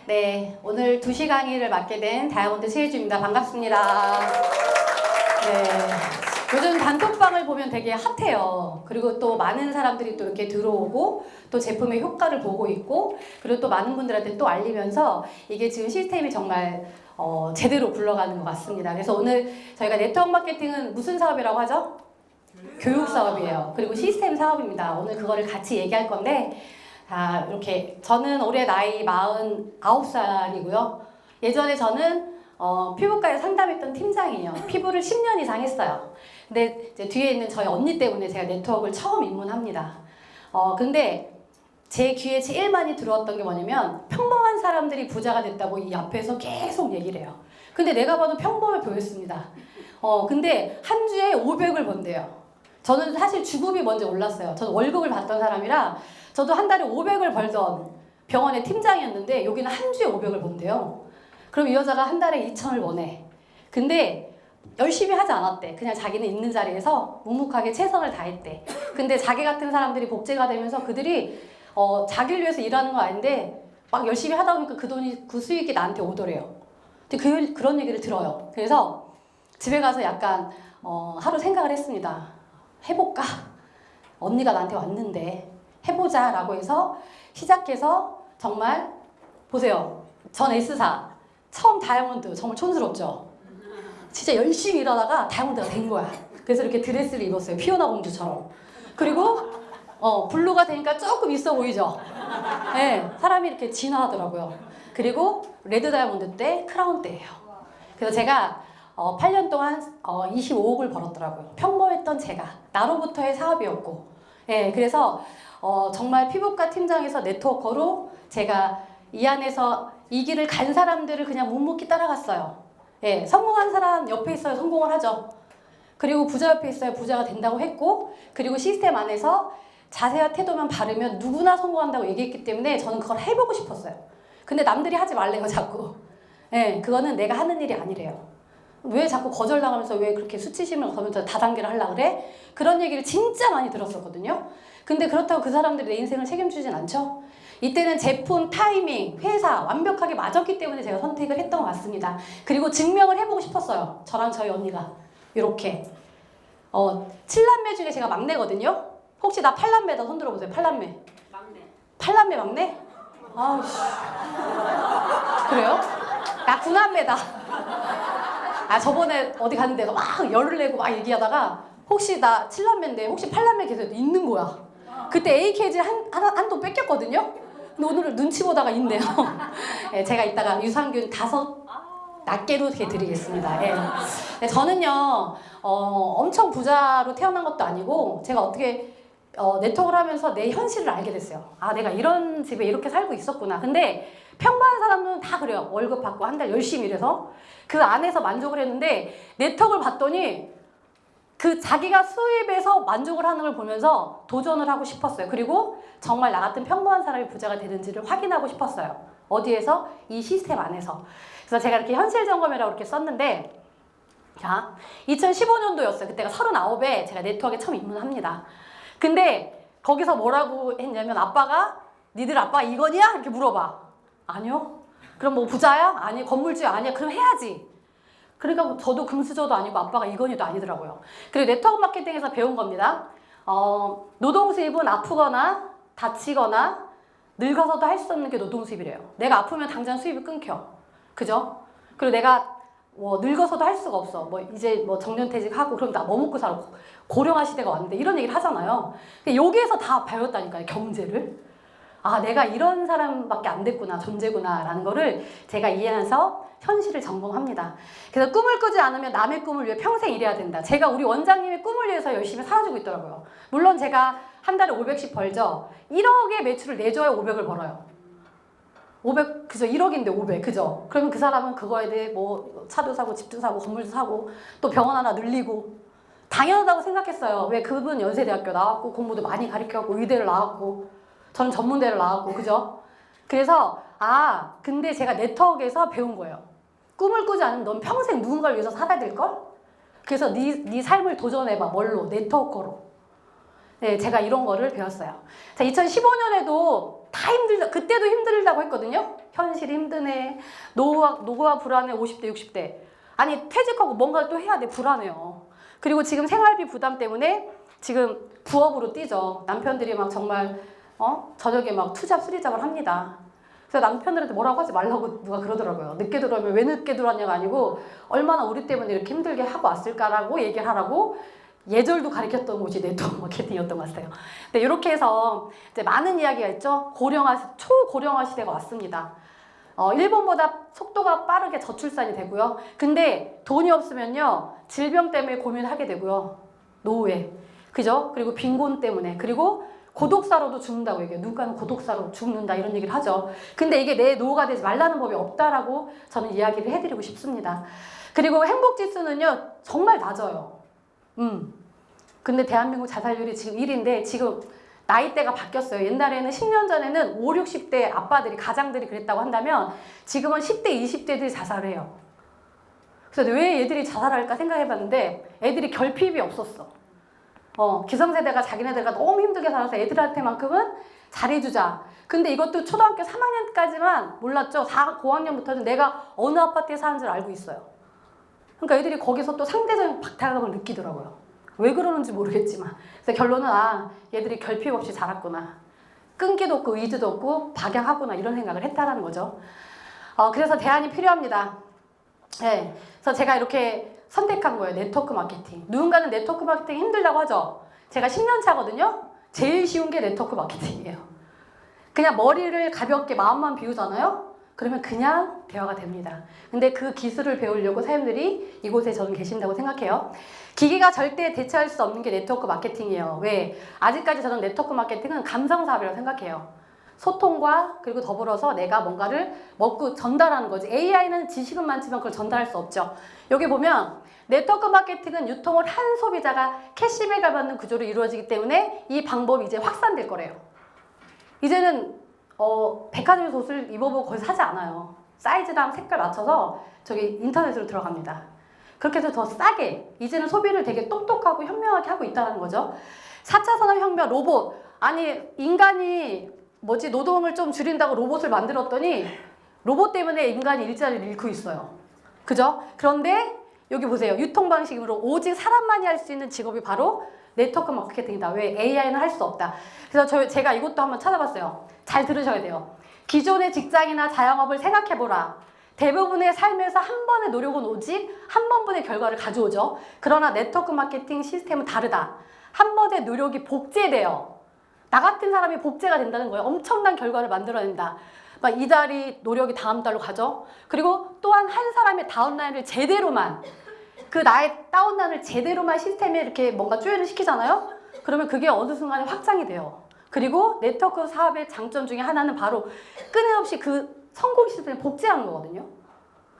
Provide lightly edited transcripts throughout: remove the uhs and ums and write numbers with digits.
네, 오늘 2시 강의를 맡게 된 다이아몬드 최혜주입니다. 반갑습니다. 네, 요즘 단톡방을 보면 되게 핫해요. 그리고 또 많은 사람들이 또 이렇게 들어오고 또 제품의 효과를 보고 있고 그리고 또 많은 분들한테 또 알리면서 이게 지금 시스템이 정말 제대로 굴러가는 것 같습니다. 그래서 오늘 저희가 네트워크 마케팅은 무슨 사업이라고 하죠? 교육 사업이에요. 그리고 시스템 사업입니다. 오늘 그거를 같이 얘기할 건데 이렇게 저는 올해 나이 49살이고요. 예전에 저는 피부과에 상담했던 팀장이에요. 피부를 10년 이상 했어요. 근데 이제 뒤에 있는 저희 언니 때문에 제가 네트워크를 처음 입문합니다. 근데 제 귀에 제일 많이 들어왔던 게 뭐냐면 평범한 사람들이 부자가 됐다고 이 앞에서 계속 얘기를 해요. 근데 내가 봐도 평범해 보였습니다. 근데 한 주에 500을 번대요. 저는 사실 주급이 먼저 올랐어요. 저는 월급을 받던 사람이라 저도 한 달에 500을 벌던 병원의 팀장이었는데 여기는 한 주에 500을 번대요. 그럼 이 여자가 한 달에 2,000을 원해. 근데 열심히 하지 않았대. 그냥 자기는 있는 자리에서 묵묵하게 최선을 다했대. 근데 자기 같은 사람들이 복제가 되면서 그들이 자기를 위해서 일하는 건 아닌데 막 열심히 하다 보니까 그 돈이, 그 수익이 나한테 오더래요. 근데 그런 얘기를 들어요. 그래서 집에 가서 약간 하루 생각을 했습니다. 해볼까? 언니가 나한테 왔는데 해보자 라고 해서 시작해서 정말 보세요. 전 S사 처음 다이아몬드 정말 촌스럽죠? 진짜 열심히 일하다가 다이아몬드가 된 거야. 그래서 이렇게 드레스를 입었어요. 피오나 공주처럼. 그리고 블루가 되니까 조금 있어 보이죠? 네, 사람이 이렇게 진화하더라고요. 그리고 레드 다이아몬드 때 크라운 때예요. 그래서 제가 8년 동안 25억을 벌었더라고요. 평범했던 제가. 나로부터의 사업이었고. 예, 그래서 정말 피부과 팀장에서 네트워커로 제가 이 안에서 이 길을 간 사람들을 그냥 묵묵히 따라갔어요. 예, 성공한 사람 옆에 있어야 성공을 하죠. 그리고 부자 옆에 있어야 부자가 된다고 했고, 그리고 시스템 안에서 자세와 태도만 바르면 누구나 성공한다고 얘기했기 때문에 저는 그걸 해보고 싶었어요. 근데 남들이 하지 말래요, 자꾸. 예, 그거는 내가 하는 일이 아니래요. 왜 자꾸 거절당하면서 왜 그렇게 수치심을 거면서 다단계를 하려고 그래? 그런 얘기를 진짜 많이 들었었거든요. 근데 그렇다고 그 사람들이 내 인생을 책임지진 않죠. 이때는 제품, 타이밍, 회사 완벽하게 맞았기 때문에 제가 선택을 했던 것 같습니다. 그리고 증명을 해보고 싶었어요. 저랑 저희 언니가 이렇게 7남매 중에 제가 막내거든요. 혹시 나 8남매다 손 들어보세요. 8남매. 막내. 8남매 막내? 아우씨. 그래요? 나 9남매다. 저번에 어디 갔는데 막 열을 내고 막 얘기하다가 혹시 나 7남매인데 혹시 8남매 계세요? 있는 거야. 그때 AKG 한 통 뺏겼거든요? 근데 오늘은 눈치 보다가 있네요. 네, 제가 이따가 유산균 5 낱개로 이렇게 드리겠습니다. 네, 저는요, 엄청 부자로 태어난 것도 아니고 제가 어떻게 네트워크를 하면서 내 현실을 알게 됐어요. 내가 이런 집에 이렇게 살고 있었구나. 근데 평범한 사람은 다 그래요. 월급 받고 한 달 열심히 일해서 그 안에서 만족을 했는데 네트워크를 봤더니 그 자기가 수입에서 만족을 하는 걸 보면서 도전을 하고 싶었어요. 그리고 정말 나 같은 평범한 사람이 부자가 되는지를 확인하고 싶었어요. 어디에서? 이 시스템 안에서. 그래서 제가 이렇게 현실 점검이라고 이렇게 썼는데, 자, 2015년도였어요. 그때가 39에 제가 네트워크에 처음 입문합니다. 근데 거기서 뭐라고 했냐면 아빠가 니들 아빠 이건이야? 이렇게 물어봐. 아니요. 그럼 뭐 부자야? 아니. 건물주야? 아니야. 그럼 해야지. 그러니까 저도 금수저도 아니고 아빠가 이건희도 아니더라고요. 그리고 네트워크 마케팅에서 배운 겁니다. 노동 수입은 아프거나 다치거나 늙어서도 할 수 없는 게 노동 수입이래요. 내가 아프면 당장 수입이 끊겨. 그죠? 그리고 내가 늙어서도 할 수가 없어. 이제 정년퇴직하고 그럼 나 뭐 먹고 살아. 고령화 시대가 왔는데 이런 얘기를 하잖아요. 여기에서 다 배웠다니까요. 경제를. 내가 이런 사람밖에 안 됐구나, 존재구나 라는 거를 제가 이해해서 현실을 점검합니다. 그래서 꿈을 꾸지 않으면 남의 꿈을 위해 평생 일해야 된다. 제가 우리 원장님의 꿈을 위해서 열심히 살아주고 있더라고요. 물론 제가 한 달에 500씩 벌죠. 1억의 매출을 내줘야 500을 벌어요. 500, 그죠? 1억인데 500, 그죠? 그러면 그 사람은 그거에 대해 차도 사고 집도 사고 건물도 사고 또 병원 하나 늘리고 당연하다고 생각했어요. 왜 그분 연세대학교 나왔고 공부도 많이 가르쳐갖고 의대를 나왔고 저는 전문대를 나왔고, 그죠? 그래서 근데 제가 네트워크에서 배운 거예요. 꿈을 꾸지 않으면 넌 평생 누군가를 위해서 살아야 될걸? 그래서 네 삶을 도전해봐. 뭘로? 네트워크로. 네, 제가 이런 거를 배웠어요. 자, 2015년에도 다 힘들다. 그때도 힘들다고 했거든요. 현실이 힘드네. 노후와 불안해 50대, 60대. 아니 퇴직하고 뭔가 또 해야 돼. 불안해요. 그리고 지금 생활비 부담 때문에 지금 부업으로 뛰죠. 남편들이 막 정말 저녁에 막 투잡 수리잡을 합니다. 그래서 남편들한테 뭐라고 하지 말라고 누가 그러더라고요. 늦게 들어오면 왜 늦게 들어왔냐가 아니고 얼마나 우리 때문에 이렇게 힘들게 하고 왔을까라고 얘기를 하라고 예절도 가르쳤던 곳이 네트워크 마케팅이었던 것 같아요. 근데 이렇게 해서 이제 많은 이야기가 있죠. 초고령화 시대가 왔습니다. 일본보다 속도가 빠르게 저출산이 되고요. 근데 돈이 없으면요. 질병 때문에 고민하게 되고요. 노후에. 그죠? 그리고 빈곤 때문에. 그리고 고독사로도 죽는다고 얘기해요. 누군가는 고독사로 죽는다 이런 얘기를 하죠. 근데 이게 내 노후가 되지 말라는 법이 없다라고 저는 이야기를 해드리고 싶습니다. 그리고 행복지수는요. 정말 낮아요. 근데 대한민국 자살률이 지금 1인데 지금 나이대가 바뀌었어요. 옛날에는 10년 전에는 5, 60대 아빠들이 가장들이 그랬다고 한다면 지금은 10대, 20대들이 자살을 해요. 그래서 왜 애들이 자살할까 생각해봤는데 애들이 결핍이 없었어. 기성세대가 자기네들과 너무 힘들게 살아서 애들한테만큼은 잘해주자. 근데 이것도 초등학교 3학년까지만 몰랐죠. 5학년부터는 내가 어느 아파트에 사는 줄 알고 있어요. 그러니까 애들이 거기서 또 상대적인 박탈감을 느끼더라고요. 왜 그러는지 모르겠지만. 그래서 결론은 얘들이 결핍 없이 자랐구나. 끈기도 없고 의지도 없고 박양하구나 이런 생각을 했다라는 거죠. 그래서 대안이 필요합니다. 네. 그래서 제가 이렇게 선택한 거예요. 네트워크 마케팅. 누군가는 네트워크 마케팅이 힘들다고 하죠. 제가 10년 차거든요. 제일 쉬운 게 네트워크 마케팅이에요. 그냥 머리를 가볍게 마음만 비우잖아요. 그러면 그냥 대화가 됩니다. 근데 그 기술을 배우려고 사람들이 이곳에 저는 계신다고 생각해요. 기계가 절대 대체할 수 없는 게 네트워크 마케팅이에요. 왜? 아직까지 저는 네트워크 마케팅은 감성사업이라고 생각해요. 소통과 그리고 더불어서 내가 뭔가를 먹고 전달하는 거지. AI는 지식은 많지만 그걸 전달할 수 없죠. 여기 보면 네트워크 마케팅은 유통을 한 소비자가 캐시백을 받는 구조로 이루어지기 때문에 이 방법이 이제 확산될 거래요. 이제는 백화점에서 옷을 입어보고 거기서 사지 않아요. 사이즈랑 색깔 맞춰서 저기 인터넷으로 들어갑니다. 그렇게 해서 더 싸게 이제는 소비를 되게 똑똑하고 현명하게 하고 있다는 거죠. 4차 산업혁명 로봇. 아니 인간이 노동을 좀 줄인다고 로봇을 만들었더니 로봇 때문에 인간이 일자리를 잃고 있어요. 그죠? 그런데 여기 보세요. 유통방식으로 오직 사람만이 할 수 있는 직업이 바로 네트워크 마케팅이다. 왜? AI는 할 수 없다. 그래서 제가 이것도 한번 찾아봤어요. 잘 들으셔야 돼요. 기존의 직장이나 자영업을 생각해보라. 대부분의 삶에서 한 번의 노력은 오직 한 번분의 결과를 가져오죠. 그러나 네트워크 마케팅 시스템은 다르다. 한 번의 노력이 복제돼요. 나 같은 사람이 복제가 된다는 거예요. 엄청난 결과를 만들어낸다. 막 이달이 노력이 다음 달로 가죠. 그리고 또한 한 사람의 다운라인을 제대로만 그 나의 다운라인을 제대로만 시스템에 이렇게 뭔가 조회를 시키잖아요. 그러면 그게 어느 순간에 확장이 돼요. 그리고 네트워크 사업의 장점 중에 하나는 바로 끊임없이 그 성공 시스템을 복제하는 거거든요.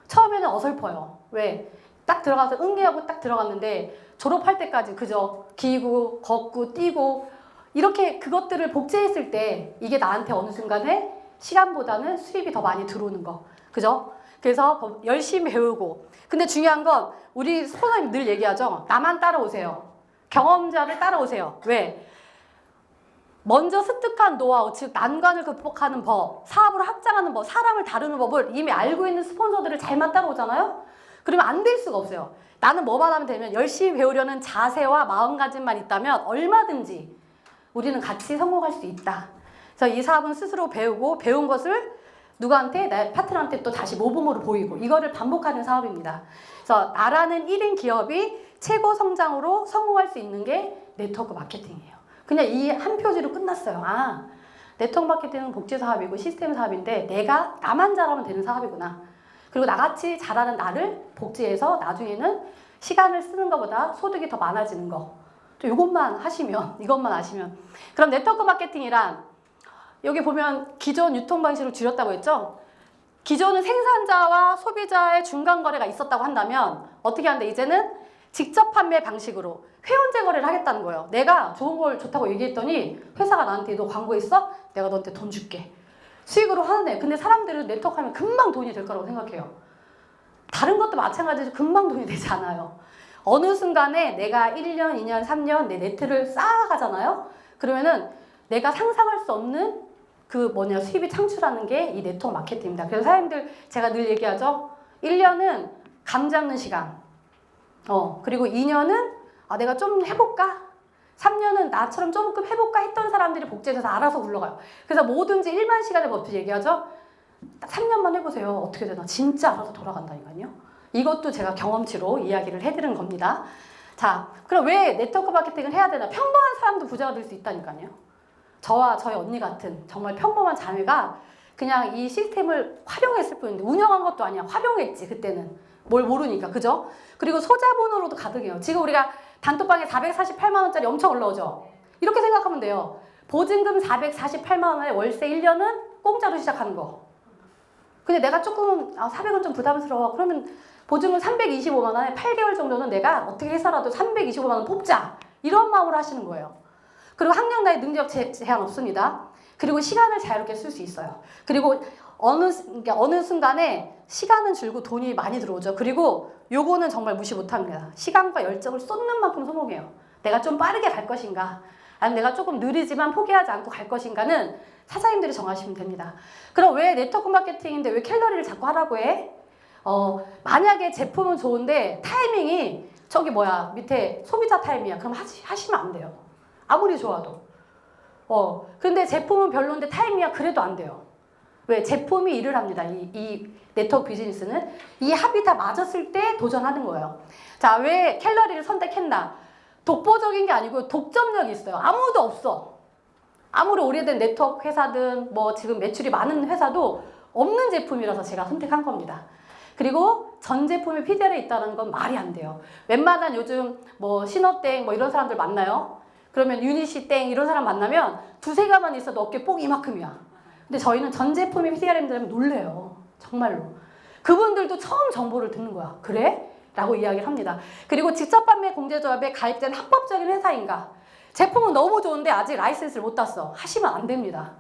처음에는 어설퍼요. 왜? 딱 들어가서 응애하고 딱 들어갔는데 졸업할 때까지 그저 기고 걷고 뛰고 이렇게 그것들을 복제했을 때 이게 나한테 어느 순간에 시간보다는 수입이 더 많이 들어오는 거. 그죠? 그래서 열심히 배우고. 근데 중요한 건 우리 선생님 늘 얘기하죠. 나만 따라오세요. 경험자를 따라오세요. 왜? 먼저 습득한 노하우, 즉 난관을 극복하는 법, 사업을 확장하는 법, 사람을 다루는 법을 이미 알고 있는 스폰서들을 잘만 따라오잖아요? 그러면 안 될 수가 없어요. 나는 뭐만 하면 되면 열심히 배우려는 자세와 마음가짐만 있다면 얼마든지 우리는 같이 성공할 수 있다. 그래서 이 사업은 스스로 배우고 배운 것을 누구한테? 내 파트너한테 또 다시 모범으로 보이고 이거를 반복하는 사업입니다. 그래서 나라는 1인 기업이 최고 성장으로 성공할 수 있는 게 네트워크 마케팅이에요. 그냥 이 한 표지로 끝났어요. 네트워크 마케팅은 복지 사업이고 시스템 사업인데 나만 잘하면 되는 사업이구나. 그리고 나같이 잘하는 나를 복지해서 나중에는 시간을 쓰는 것보다 소득이 더 많아지는 거. 이것만 아시면. 그럼 네트워크 마케팅이란 여기 보면 기존 유통 방식을 줄였다고 했죠? 기존은 생산자와 소비자의 중간 거래가 있었다고 한다면 어떻게 하는데 이제는 직접 판매 방식으로 회원제 거래를 하겠다는 거예요. 내가 좋은 걸 좋다고 얘기했더니 회사가 나한테 너 광고했어? 내가 너한테 돈 줄게. 수익으로 하네. 근데 사람들은 네트워크 하면 금방 돈이 될 거라고 생각해요. 다른 것도 마찬가지로 금방 돈이 되지 않아요. 어느 순간에 내가 1년, 2년, 3년 내 네트를 쌓아가잖아요. 그러면은 내가 상상할 수 없는 수입이 창출하는 게 이 네트워크 마케팅입니다. 그래서 사장님들 제가 늘 얘기하죠. 1년은 감 잡는 시간. 그리고 2년은 내가 좀 해볼까? 3년은 나처럼 조금 해볼까 했던 사람들이 복제돼서 알아서 굴러가요. 그래서 뭐든지 1만 시간을 어떻게 얘기하죠? 딱 3년만 해보세요. 어떻게 되나? 진짜 알아서 돌아간다니까요. 이것도 제가 경험치로 이야기를 해드리는 겁니다. 자, 그럼 왜 네트워크 마케팅을 해야 되나? 평범한 사람도 부자가 될 수 있다니까요. 저와 저희 언니 같은 정말 평범한 자매가 그냥 이 시스템을 활용했을 뿐인데 운영한 것도 아니야. 활용했지 그때는. 뭘 모르니까. 그죠? 그리고 소자본으로도 가득해요. 지금 우리가 단톡방에 448만 원짜리 엄청 올라오죠? 이렇게 생각하면 돼요. 보증금 448만 원에 월세 1년은 공짜로 시작하는 거. 근데 내가 조금 400원 좀 부담스러워. 그러면 보증금 325만 원에 8개월 정도는 내가 어떻게 해서라도 325만 원 뽑자. 이런 마음으로 하시는 거예요. 그리고 학력 나이 능력 제한 없습니다. 그리고 시간을 자유롭게 쓸 수 있어요. 그리고 어느 순간에 시간은 줄고 돈이 많이 들어오죠. 그리고 요거는 정말 무시 못합니다. 시간과 열정을 쏟는 만큼 성공해요. 내가 좀 빠르게 갈 것인가, 아니면 내가 조금 느리지만 포기하지 않고 갈 것인가는 사장님들이 정하시면 됩니다. 그럼 왜 네트워크 마케팅인데 왜 캘러리를 자꾸 하라고 해? 만약에 제품은 좋은데 타이밍이 밑에 소비자 타임이야. 그럼 하시면 안 돼요. 아무리 좋아도. 근데 제품은 별론데 타임이야. 그래도 안 돼요. 왜? 제품이 일을 합니다. 이 네트워크 비즈니스는. 이 합이 다 맞았을 때 도전하는 거예요. 자, 왜 캘러리를 선택했나? 독보적인 게 아니고 독점력이 있어요. 아무도 없어. 아무리 오래된 네트워크 회사든 지금 매출이 많은 회사도 없는 제품이라서 제가 선택한 겁니다. 그리고 전 제품이 PDL에 있다는 건 말이 안 돼요. 웬만한 요즘 신어땡 이런 사람들 만나요? 그러면 유니시 땡 이런 사람 만나면 두세 가만 있어도 어깨 뽕 이만큼이야. 근데 저희는 전 제품이 PDRM들하면 놀래요. 정말로. 그분들도 처음 정보를 듣는 거야. 그래? 라고 이야기를 합니다. 그리고 직접 판매 공제조합에 가입된 합법적인 회사인가? 제품은 너무 좋은데 아직 라이센스를 못 땄어. 하시면 안 됩니다.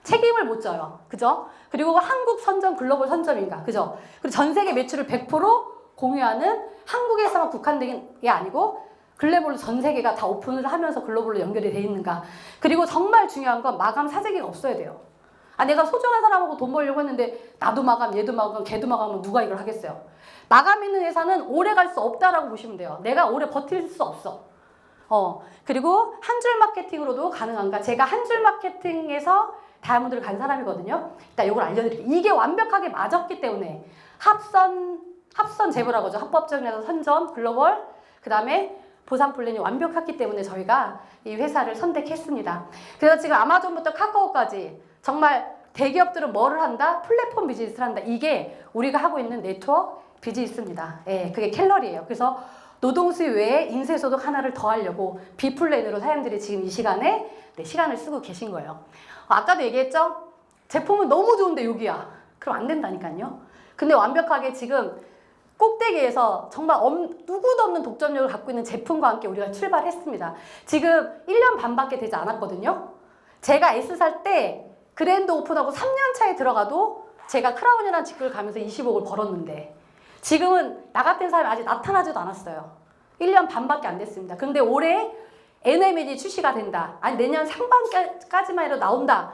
책임을 못 져요. 그죠? 그리고 한국 선점, 글로벌 선점인가? 그죠? 그리고 전 세계 매출을 100% 공유하는 한국에서만 국한된 게 아니고 글로벌로 전 세계가 다 오픈을 하면서 글로벌로 연결이 돼 있는가? 그리고 정말 중요한 건 마감 사재기가 없어야 돼요. 내가 소중한 사람하고 돈 벌려고 했는데 나도 마감, 얘도 마감, 걔도 마감하면 누가 이걸 하겠어요? 마감 있는 회사는 오래 갈 수 없다라고 보시면 돼요. 내가 오래 버틸 수 없어. 그리고 한 줄 마케팅으로도 가능한가? 제가 한 줄 마케팅에서 다이아몬드를 간 사람이거든요. 일단 이걸 알려드릴게요. 이게 완벽하게 맞았기 때문에 합선 제보라고 하죠. 합법적인 선점, 글로벌, 그 다음에 보상 플랜이 완벽했기 때문에 저희가 이 회사를 선택했습니다. 그래서 지금 아마존부터 카카오까지 정말 대기업들은 뭐를 한다? 플랫폼 비즈니스를 한다. 이게 우리가 하고 있는 네트워크 비즈니스입니다. 그게 캘러리예요. 그래서 노동수입 외에 인쇄소득 하나를 더 하려고 B플랜으로 사람들이 지금 이 시간에 시간을 쓰고 계신 거예요. 아까도 얘기했죠? 제품은 너무 좋은데 여기야. 그럼 안 된다니까요. 근데 완벽하게 지금 꼭대기에서 정말 누구도 없는 독점력을 갖고 있는 제품과 함께 우리가 출발했습니다. 지금 1년 반밖에 되지 않았거든요. 제가 S 살 때 그랜드 오픈하고 3년 차에 들어가도 제가 크라운이라는 직급을 가면서 20억을 벌었는데 지금은 나 같은 사람이 아직 나타나지도 않았어요. 1년 반밖에 안 됐습니다. 근데 올해 NMN이 출시가 된다. 아니 내년 상반까지만 해도 나온다.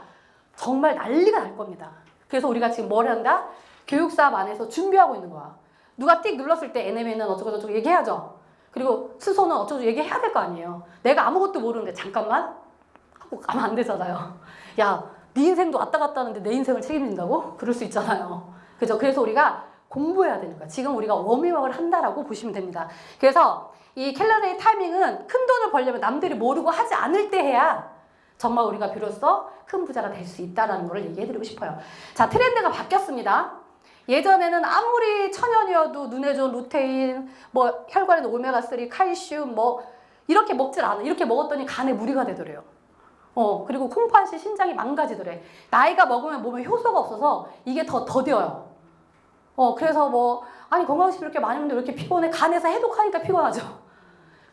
정말 난리가 날 겁니다. 그래서 우리가 지금 뭘 한다? 교육사업 안에서 준비하고 있는 거야. 누가 띡 눌렀을 때 NMN은 어쩌고저쩌고 얘기해야죠. 그리고 수소는 어쩌고 얘기해야 될 거 아니에요. 내가 아무것도 모르는데 잠깐만 하고 가면 안 되잖아요. 야, 네 인생도 왔다 갔다 하는데 내 인생을 책임진다고? 그럴 수 있잖아요. 그죠? 그래서 우리가 공부해야 되는 거야. 지금 우리가 워밍업을 한다라고 보시면 됩니다. 그래서 이 캘러리의 타이밍은 큰 돈을 벌려면 남들이 모르고 하지 않을 때 해야 정말 우리가 비로소 큰 부자가 될 수 있다는 걸 얘기해드리고 싶어요. 자, 트렌드가 바뀌었습니다. 예전에는 아무리 천연이어도 눈에 좋은 루테인, 혈관에 오메가3, 칼슘, 이렇게 먹질 않아. 이렇게 먹었더니 간에 무리가 되더래요. 그리고 콩팥이 신장이 망가지더래. 나이가 먹으면 몸에 효소가 없어서 이게 더 더뎌요. 그래서 아니 건강식품 이렇게 많이 먹는데 왜 이렇게 피곤해? 간에서 해독하니까 피곤하죠.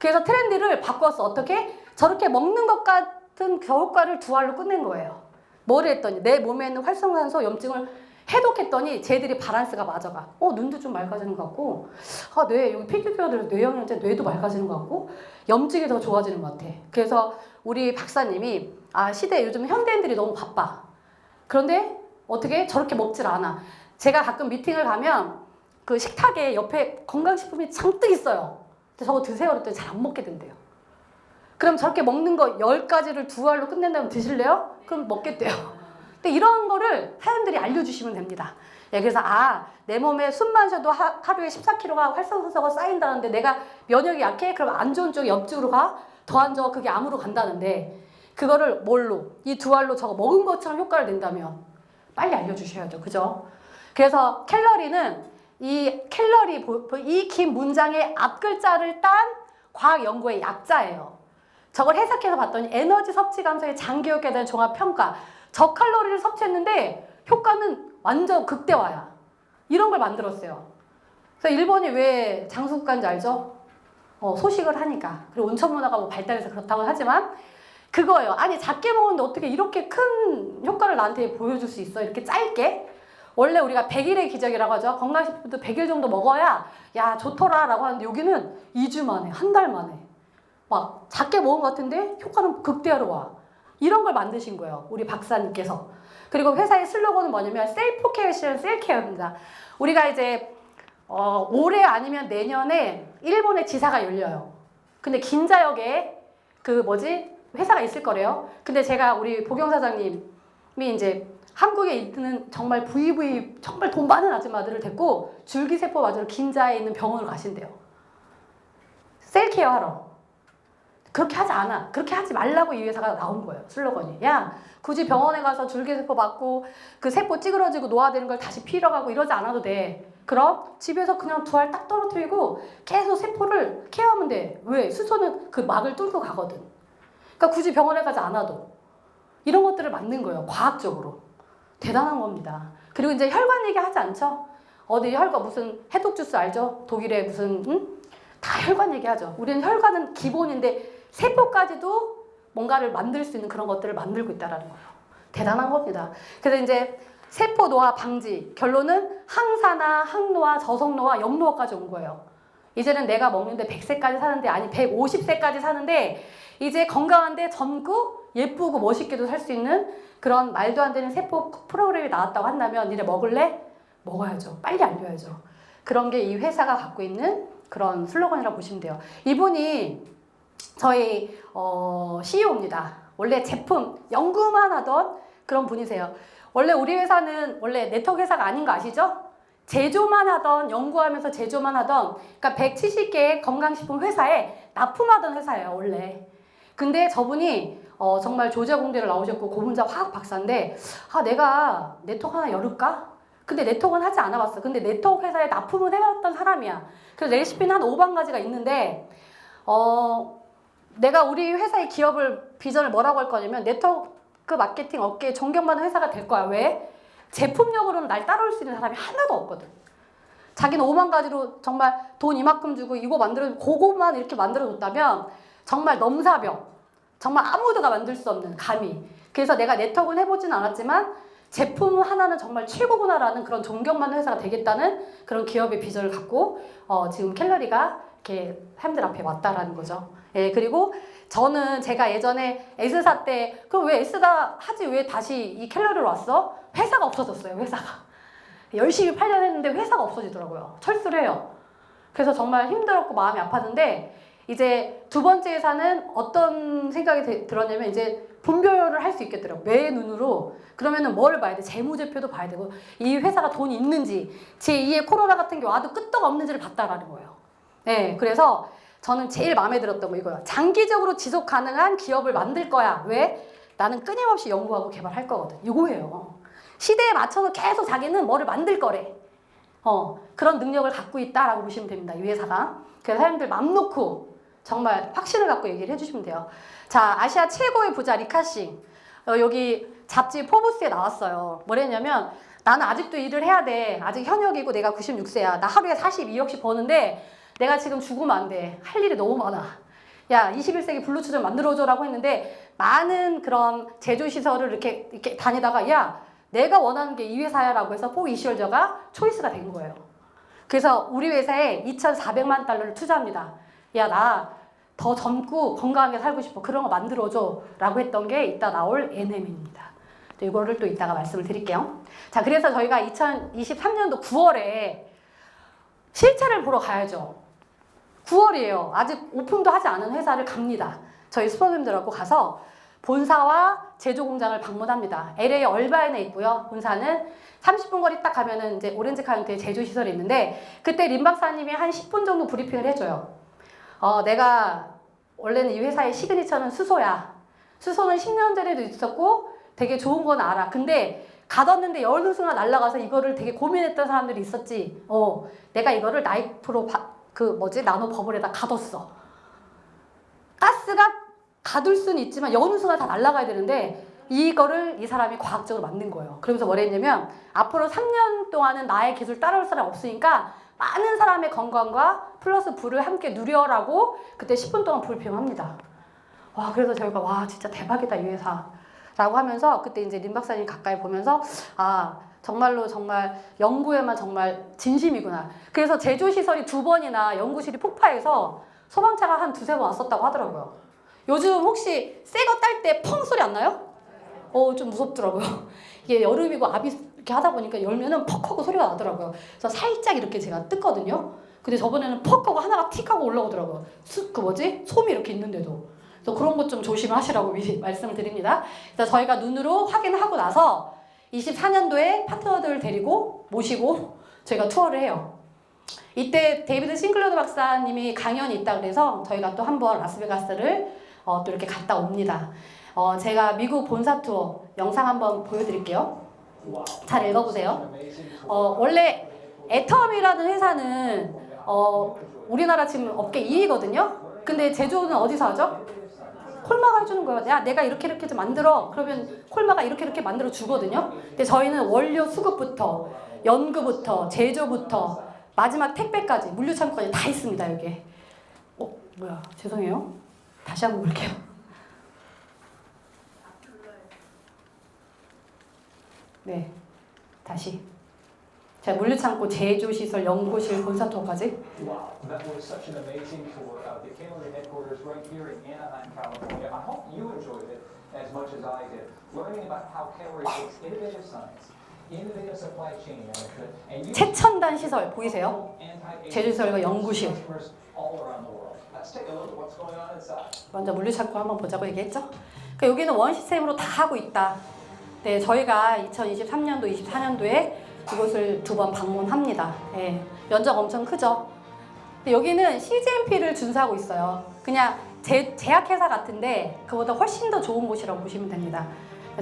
그래서 트렌드를 바꿨어. 어떻게? 저렇게 먹는 것 같은 효과를 두 알로 끝낸 거예요. 뭐를 했더니 내 몸에 있는 활성산소 염증을 해독했더니 쟤들이 바란스가 맞아가. 눈도 좀 맑아지는 것 같고, 여기 피규어들 뇌영양제 뇌도 맑아지는 것 같고, 염증이 더 좋아지는 것 같아. 그래서 우리 박사님이 시대 요즘 현대인들이 너무 바빠. 그런데 어떻게 저렇게 먹질 않아. 제가 가끔 미팅을 가면 그 식탁에 옆에 건강식품이 잔뜩 있어요. 근데 저거 드세요 그랬더니 잘 안 먹게 된대요. 그럼 저렇게 먹는 거 10가지를 2알로 끝낸다면 드실래요? 그럼 먹겠대요. 근데 이런 거를 사람들이 알려주시면 됩니다. 예, 그래서 내 몸에 숨만 쉬어도 하루에 14kg가 활성산소가 쌓인다는데 내가 면역이 약해? 그럼 안 좋은 쪽이 옆쪽으로 가? 더 안 좋아? 그게 암으로 간다는데 그거를 뭘로? 이 2알로 저거 먹은 것처럼 효과를 낸다면 빨리 알려주셔야죠. 그죠? 그래서 캘러리는 이 긴 문장의 앞글자를 딴 과학 연구의 약자예요. 저걸 해석해서 봤더니 에너지 섭취 감소의 장기 효과에 대한 종합평가. 저칼로리를 섭취했는데 효과는 완전 극대화야. 이런 걸 만들었어요. 그래서 일본이 왜 장수국가인지 알죠? 소식을 하니까. 그리고 온천 문화가 뭐 발달해서 그렇다고 하지만 그거예요. 아니 작게 먹었는데 어떻게 이렇게 큰 효과를 나한테 보여줄 수 있어? 이렇게 짧게? 원래 우리가 100일의 기적이라고 하죠. 건강식품도 100일 정도 먹어야 야 좋더라 라고 하는데 여기는 2주 만에, 한 달 만에 막 작게 먹은 것 같은데 효과는 극대화로 와. 이런 걸 만드신 거예요. 우리 박사님께서. 그리고 회사의 슬로건은 뭐냐면 셀프케어 실은 셀케어입니다. 우리가 이제 올해 아니면 내년에 일본에 지사가 열려요. 근데 긴자역에 회사가 있을 거래요. 근데 제가 우리 보경 사장님이 이제 한국에 있는 정말 VV 정말 돈 많은 아줌마들을 데리고 줄기세포 맞으러 긴자에 있는 병원을 가신대요. 셀케어 하러. 그렇게 하지 않아. 그렇게 하지 말라고 이 회사가 나온 거예요. 슬로건이. 야, 굳이 병원에 가서 줄기세포 맞고 그 세포 찌그러지고 노화되는 걸 다시 피러 가고 이러지 않아도 돼. 그럼 집에서 그냥 2알 딱 떨어뜨리고 계속 세포를 케어하면 돼. 왜? 수소는 그 막을 뚫고 가거든. 그러니까 굳이 병원에 가지 않아도. 이런 것들을 만든 거예요. 과학적으로. 대단한 겁니다. 그리고 이제 혈관 얘기 하지 않죠? 어디 혈관 무슨 해독 주스 알죠? 독일의 무슨 다 혈관 얘기하죠. 우리는 혈관은 기본인데 세포까지도 뭔가를 만들 수 있는 그런 것들을 만들고 있다는 거예요. 대단한 겁니다. 그래서 이제 세포 노화 방지 결론은 항산화, 항노화, 저성노화, 역노화까지 온 거예요. 이제는 내가 먹는데 100세까지 사는데 아니 150세까지 사는데 이제 건강한데 젊고 예쁘고 멋있게도 살 수 있는 그런 말도 안 되는 세포 프로그램이 나왔다고 한다면 니네 먹을래? 먹어야죠. 빨리 알려야죠. 그런 게 이 회사가 갖고 있는 그런 슬로건이라고 보시면 돼요. 이분이 저희 CEO입니다. 원래 제품 연구만 하던 그런 분이세요. 원래 우리 회사는 원래 네트워크 회사가 아닌 거 아시죠? 제조만 하던 연구하면서 제조만 하던 그러니까 170개의 건강식품 회사에 납품하던 회사예요. 원래. 근데 저분이 정말 조제공대를 나오셨고 고분자 화학 박사인데 내가 네트워크 하나 열을까? 근데 네트워크는 하지 않아 봤어. 근데 네트워크 회사에 납품을 해봤던 사람이야. 그래서 레시피는 한 5가지가 있는데 내가 우리 회사의 기업을 비전을 뭐라고 할 거냐면 네트워크 마케팅 업계에 존경받는 회사가 될 거야. 왜? 제품력으로는 날 따라올 수 있는 사람이 하나도 없거든. 자기는 5만가지로 정말 돈 이만큼 주고 이거 그거만 이렇게 만들어줬다면 정말 넘사벽, 정말 아무도가 만들 수 없는 감히. 그래서 내가 네트워크는 해보진 않았지만 제품 하나는 정말 최고구나라는 그런 존경받는 회사가 되겠다는 그런 기업의 비전을 갖고 지금 캘러리가 이렇게 사람들 앞에 왔다라는 거죠. 예, 그리고 저는 제가 예전에 S사 때 그럼 왜 S사 하지 왜 다시 이 캘러리로 왔어? 회사가 없어졌어요. 회사가. 열심히 8년 했는데 회사가 없어지더라고요. 철수를 해요. 그래서 정말 힘들었고 마음이 아팠는데 이제 두 번째 회사는 어떤 생각이 들었냐면 이제 분별을 할 수 있겠더라고요. 매 눈으로. 그러면은 뭘 봐야 돼? 재무제표도 봐야 되고 이 회사가 돈이 있는지 제2의 코로나 같은 게 와도 끄떡없는지를 봤다라는 거예요. 네, 그래서 저는 제일 마음에 들었던 거 이거예요. 장기적으로 지속 가능한 기업을 만들 거야. 왜? 나는 끊임없이 연구하고 개발할 거거든. 이거예요. 시대에 맞춰서 계속 자기는 뭐를 만들 거래. 그런 능력을 갖고 있다라고 보시면 됩니다. 이 회사가. 그래서 사람들 맘 놓고 정말 확신을 갖고 얘기를 해주시면 돼요. 자, 아시아 최고의 부자 리카싱. 여기 잡지 포브스에 나왔어요. 뭐랬냐면 나는 아직도 일을 해야 돼. 아직 현역이고 내가 96세야. 나 하루에 42억씩 버는데 내가 지금 죽으면 안 돼. 할 일이 너무 많아. 야, 21세기 블루투스 좀 만들어줘라고 했는데 많은 그런 제조시설을 이렇게 다니다가 야, 내가 원하는 게 이 회사야라고 해서 포이시얼저가 초이스가 된 거예요. 그래서 우리 회사에 2,400만 달러를 투자합니다. 야, 나 더 젊고 건강하게 살고 싶어. 그런 거 만들어줘. 라고 했던 게 이따 나올 NM입니다. 이거를 또 이따가 말씀을 드릴게요. 자, 그래서 저희가 2023년도 9월에 실체를 보러 가야죠. 9월이에요. 아직 오픈도 하지 않은 회사를 갑니다. 저희 스포님들하고 가서 본사와 제조 공장을 방문합니다. LA 얼바인에 있고요. 본사는 30분 거리 딱 가면은 이제 오렌지 카운티에 제조 시설이 있는데, 그때 림 박사님이 한 10분 정도 브리핑을 해줘요. 내가 원래는 이 회사의 시그니처는 수소야. 수소는 10년 전에도 있었고 되게 좋은 건 알아. 근데 가뒀는데 열등수가 날아가서 이거를 되게 고민했던 사람들이 있었지. 내가 이거를 나이프로 나노 버블에다 가뒀어. 가스가 가둘 수는 있지만 연수가 다 날아가야 되는데 이거를 이 사람이 과학적으로 만든 거예요. 그러면서 뭐라 했냐면, 앞으로 3년 동안은 나의 기술 따라올 사람 없으니까 많은 사람의 건강과 플러스 부를 함께 누려라고 그때 10분 동안 브리핑합니다. 와, 그래서 저희가 와, 진짜 대박이다 이 회사 라고 하면서, 그때 이제 림 박사님 가까이 보면서 정말로 정말 연구에만 정말 진심이구나. 그래서 제조시설이 2번이나 연구실이 폭파해서 소방차가 한 2-3번 왔었다고 하더라고요. 요즘 혹시 새 거 딸 때 펑 소리 안 나요? 좀 무섭더라고요. 이게 여름이고 압이 이렇게 하다 보니까 열면은 퍽 하고 소리가 나더라고요. 그래서 살짝 이렇게 제가 뜯거든요. 근데 저번에는 퍽 하고 하나가 틱 하고 올라오더라고요. 솜이 이렇게 있는데도. 그래서 그런 것 좀 조심하시라고 미리 말씀을 드립니다. 그래서 저희가 눈으로 확인하고 나서 24년도에 파트너들을 데리고 모시고 저희가 투어를 해요. 이때 데이비드 싱클러드 박사님이 강연이 있다 그래서 저희가 또 한번 라스베가스를 또 이렇게 갔다 옵니다. 제가 미국 본사 투어 영상 한번 보여드릴게요. 잘 읽어보세요. 원래 애텀이라는 회사는 우리나라 지금 업계 2위거든요. 근데 제조는 어디서 하죠? 콜마가 해주는 거예요. 야, 내가 이렇게 좀 만들어. 그러면 콜마가 이렇게 만들어 주거든요. 근데 저희는 원료 수급부터 연구부터 제조부터 마지막 택배까지 물류창고까지 다 있습니다. 여기에. 뭐야, 죄송해요. 다시 한번 볼게요. 네, 다시. 자, 물류창고, 제조시설, 연구실, 본사 투어까지. Wow, that was such an amazing tour of the Cameron headquarters right here in Anaheim, California. I hope you enjoyed it as much as I did, learning about how Cameron takes innovative science, innovative supply chain management, and 최첨단 시설 보이세요? 제조시설과 연구실. all around the world. Let's take a look at what's going on inside. 먼저 물류창고 한번 보자고 얘기했죠? 그러니까 여기는 원 시스템으로 다 하고 있다. 네, 저희가 2023년도, 24년도에 이곳을 2번 방문합니다. 예, 면적 엄청 크죠? 근데 여기는 CGMP를 준수하고 있어요. 그냥 제약회사 같은데 그보다 훨씬 더 좋은 곳이라고 보시면 됩니다.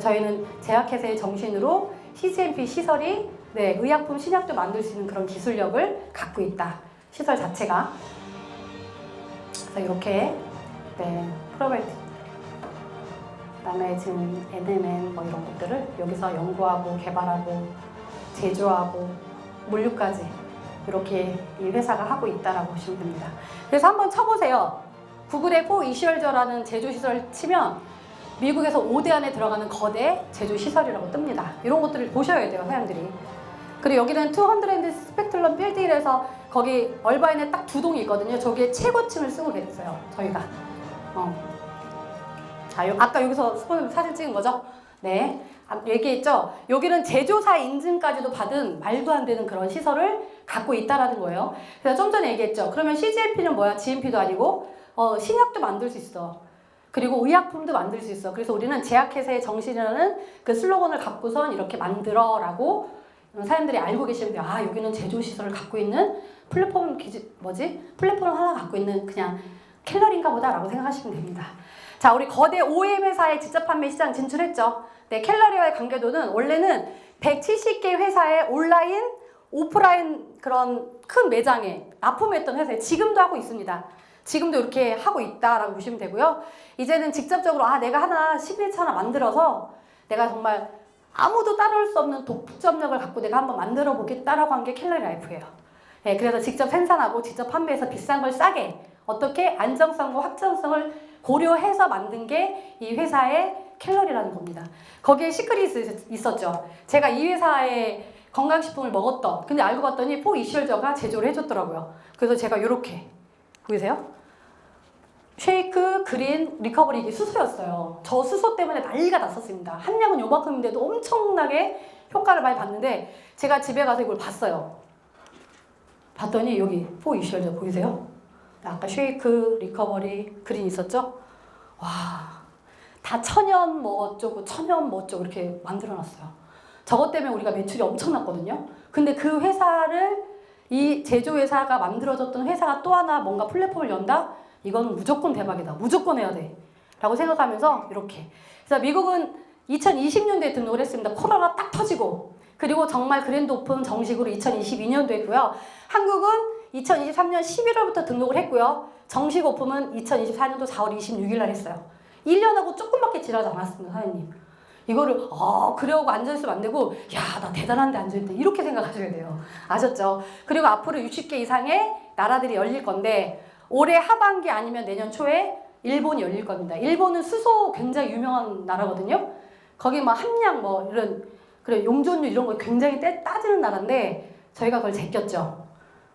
저희는 제약회사의 정신으로 CGMP 시설이 의약품, 신약도 만들 수 있는 그런 기술력을 갖고 있다. 시설 자체가. 그래서 이렇게 프로바이오틱, 그다음에 지금 NMN 뭐 이런 것들을 여기서 연구하고 개발하고 제조하고 물류까지 이렇게 이 회사가 하고 있다라고 보시면 됩니다. 그래서 한번 쳐보세요. 구글에 포 이슈얼저라는 제조시설 치면 미국에서 5대 안에 들어가는 거대 제조시설이라고 뜹니다. 이런 것들을 보셔야 돼요, 사람들이. 그리고 여기는 200 스펙틀럼 빌딩이라서 거기 얼바인에 딱 2동이 있거든요. 저기에 최고층을 쓰고 계세요, 저희가. 자, 아까 여기서 스포님 사진 찍은 거죠? 네. 얘기했죠? 여기는 제조사 인증까지도 받은 말도 안 되는 그런 시설을 갖고 있다라는 거예요. 그래서 좀 전에 얘기했죠? 그러면 CGMP는 뭐야? GMP도 아니고 신약도 만들 수 있어. 그리고 의약품도 만들 수 있어. 그래서 우리는 제약회사의 정신이라는 그 슬로건을 갖고선 이렇게 만들어라고 사람들이 알고 계시면 돼요. 여기는 제조시설을 갖고 있는 플랫폼 플랫폼을 하나 갖고 있는 그냥 켈러리인가 보다라고 생각하시면 됩니다. 자, 우리 거대 OEM 회사의 직접 판매 시장 진출했죠. 네, 켈러리와의 관계도는 원래는 170개 회사의 온라인, 오프라인 그런 큰 매장에 납품했던 회사에 지금도 하고 있습니다. 지금도 이렇게 하고 있다라고 보시면 되고요. 이제는 직접적으로 내가 하나 시그니처 하나 만들어서 내가 정말 아무도 따라올 수 없는 독점력을 갖고 내가 한번 만들어 보겠다라고 한 게 켈러리 라이프예요. 네, 그래서 직접 생산하고 직접 판매해서 비싼 걸 싸게 어떻게 안정성과 확정성을 고려해서 만든 게 이 회사의 켈러리라는 겁니다. 거기에 시크릿이 있었죠. 제가 이 회사의 건강식품을 먹었던, 근데 알고 봤더니 포 이슈얼저가 제조를 해줬더라고요. 그래서 제가 이렇게 보이세요? 쉐이크, 그린, 리커버리 이게 수소였어요. 저 수소 때문에 난리가 났었습니다. 한 양은 요만큼인데도 엄청나게 효과를 많이 봤는데 제가 집에 가서 이걸 봤어요. 봤더니 여기 4 보이세요? 아까 쉐이크, 리커버리, 그린 있었죠? 와, 다 천연 뭐 어쩌고 천연 뭐 어쩌고 이렇게 만들어놨어요. 저것 때문에 우리가 매출이 엄청났거든요. 근데 그 회사를 이 제조회사가 만들어졌던 회사가 또 하나 뭔가 플랫폼을 연다? 이건 무조건 대박이다. 무조건 해야 돼. 라고 생각하면서 이렇게. 그래서 미국은 2020년도에 등록을 했습니다. 코로나 딱 터지고. 그리고 정말 그랜드 오픈 정식으로 2022년도에 했고요. 한국은 2023년 11월부터 등록을 했고요. 정식 오픈은 2024년도 4월 26일 날 했어요. 1년하고 조금밖에 지나지 않았습니다, 사장님. 이거를 그러고 앉아있으면 안 되고 야, 나 대단한데 앉아있대 이렇게 생각하셔야 돼요. 아셨죠? 그리고 앞으로 60개 이상의 나라들이 열릴 건데 올해 하반기 아니면 내년 초에 일본이 열릴 겁니다. 일본은 수소 굉장히 유명한 나라거든요. 거기 뭐 함량 뭐 이런 그래 용존율 이런 거 굉장히 따지는 나라인데 저희가 그걸 제꼈죠.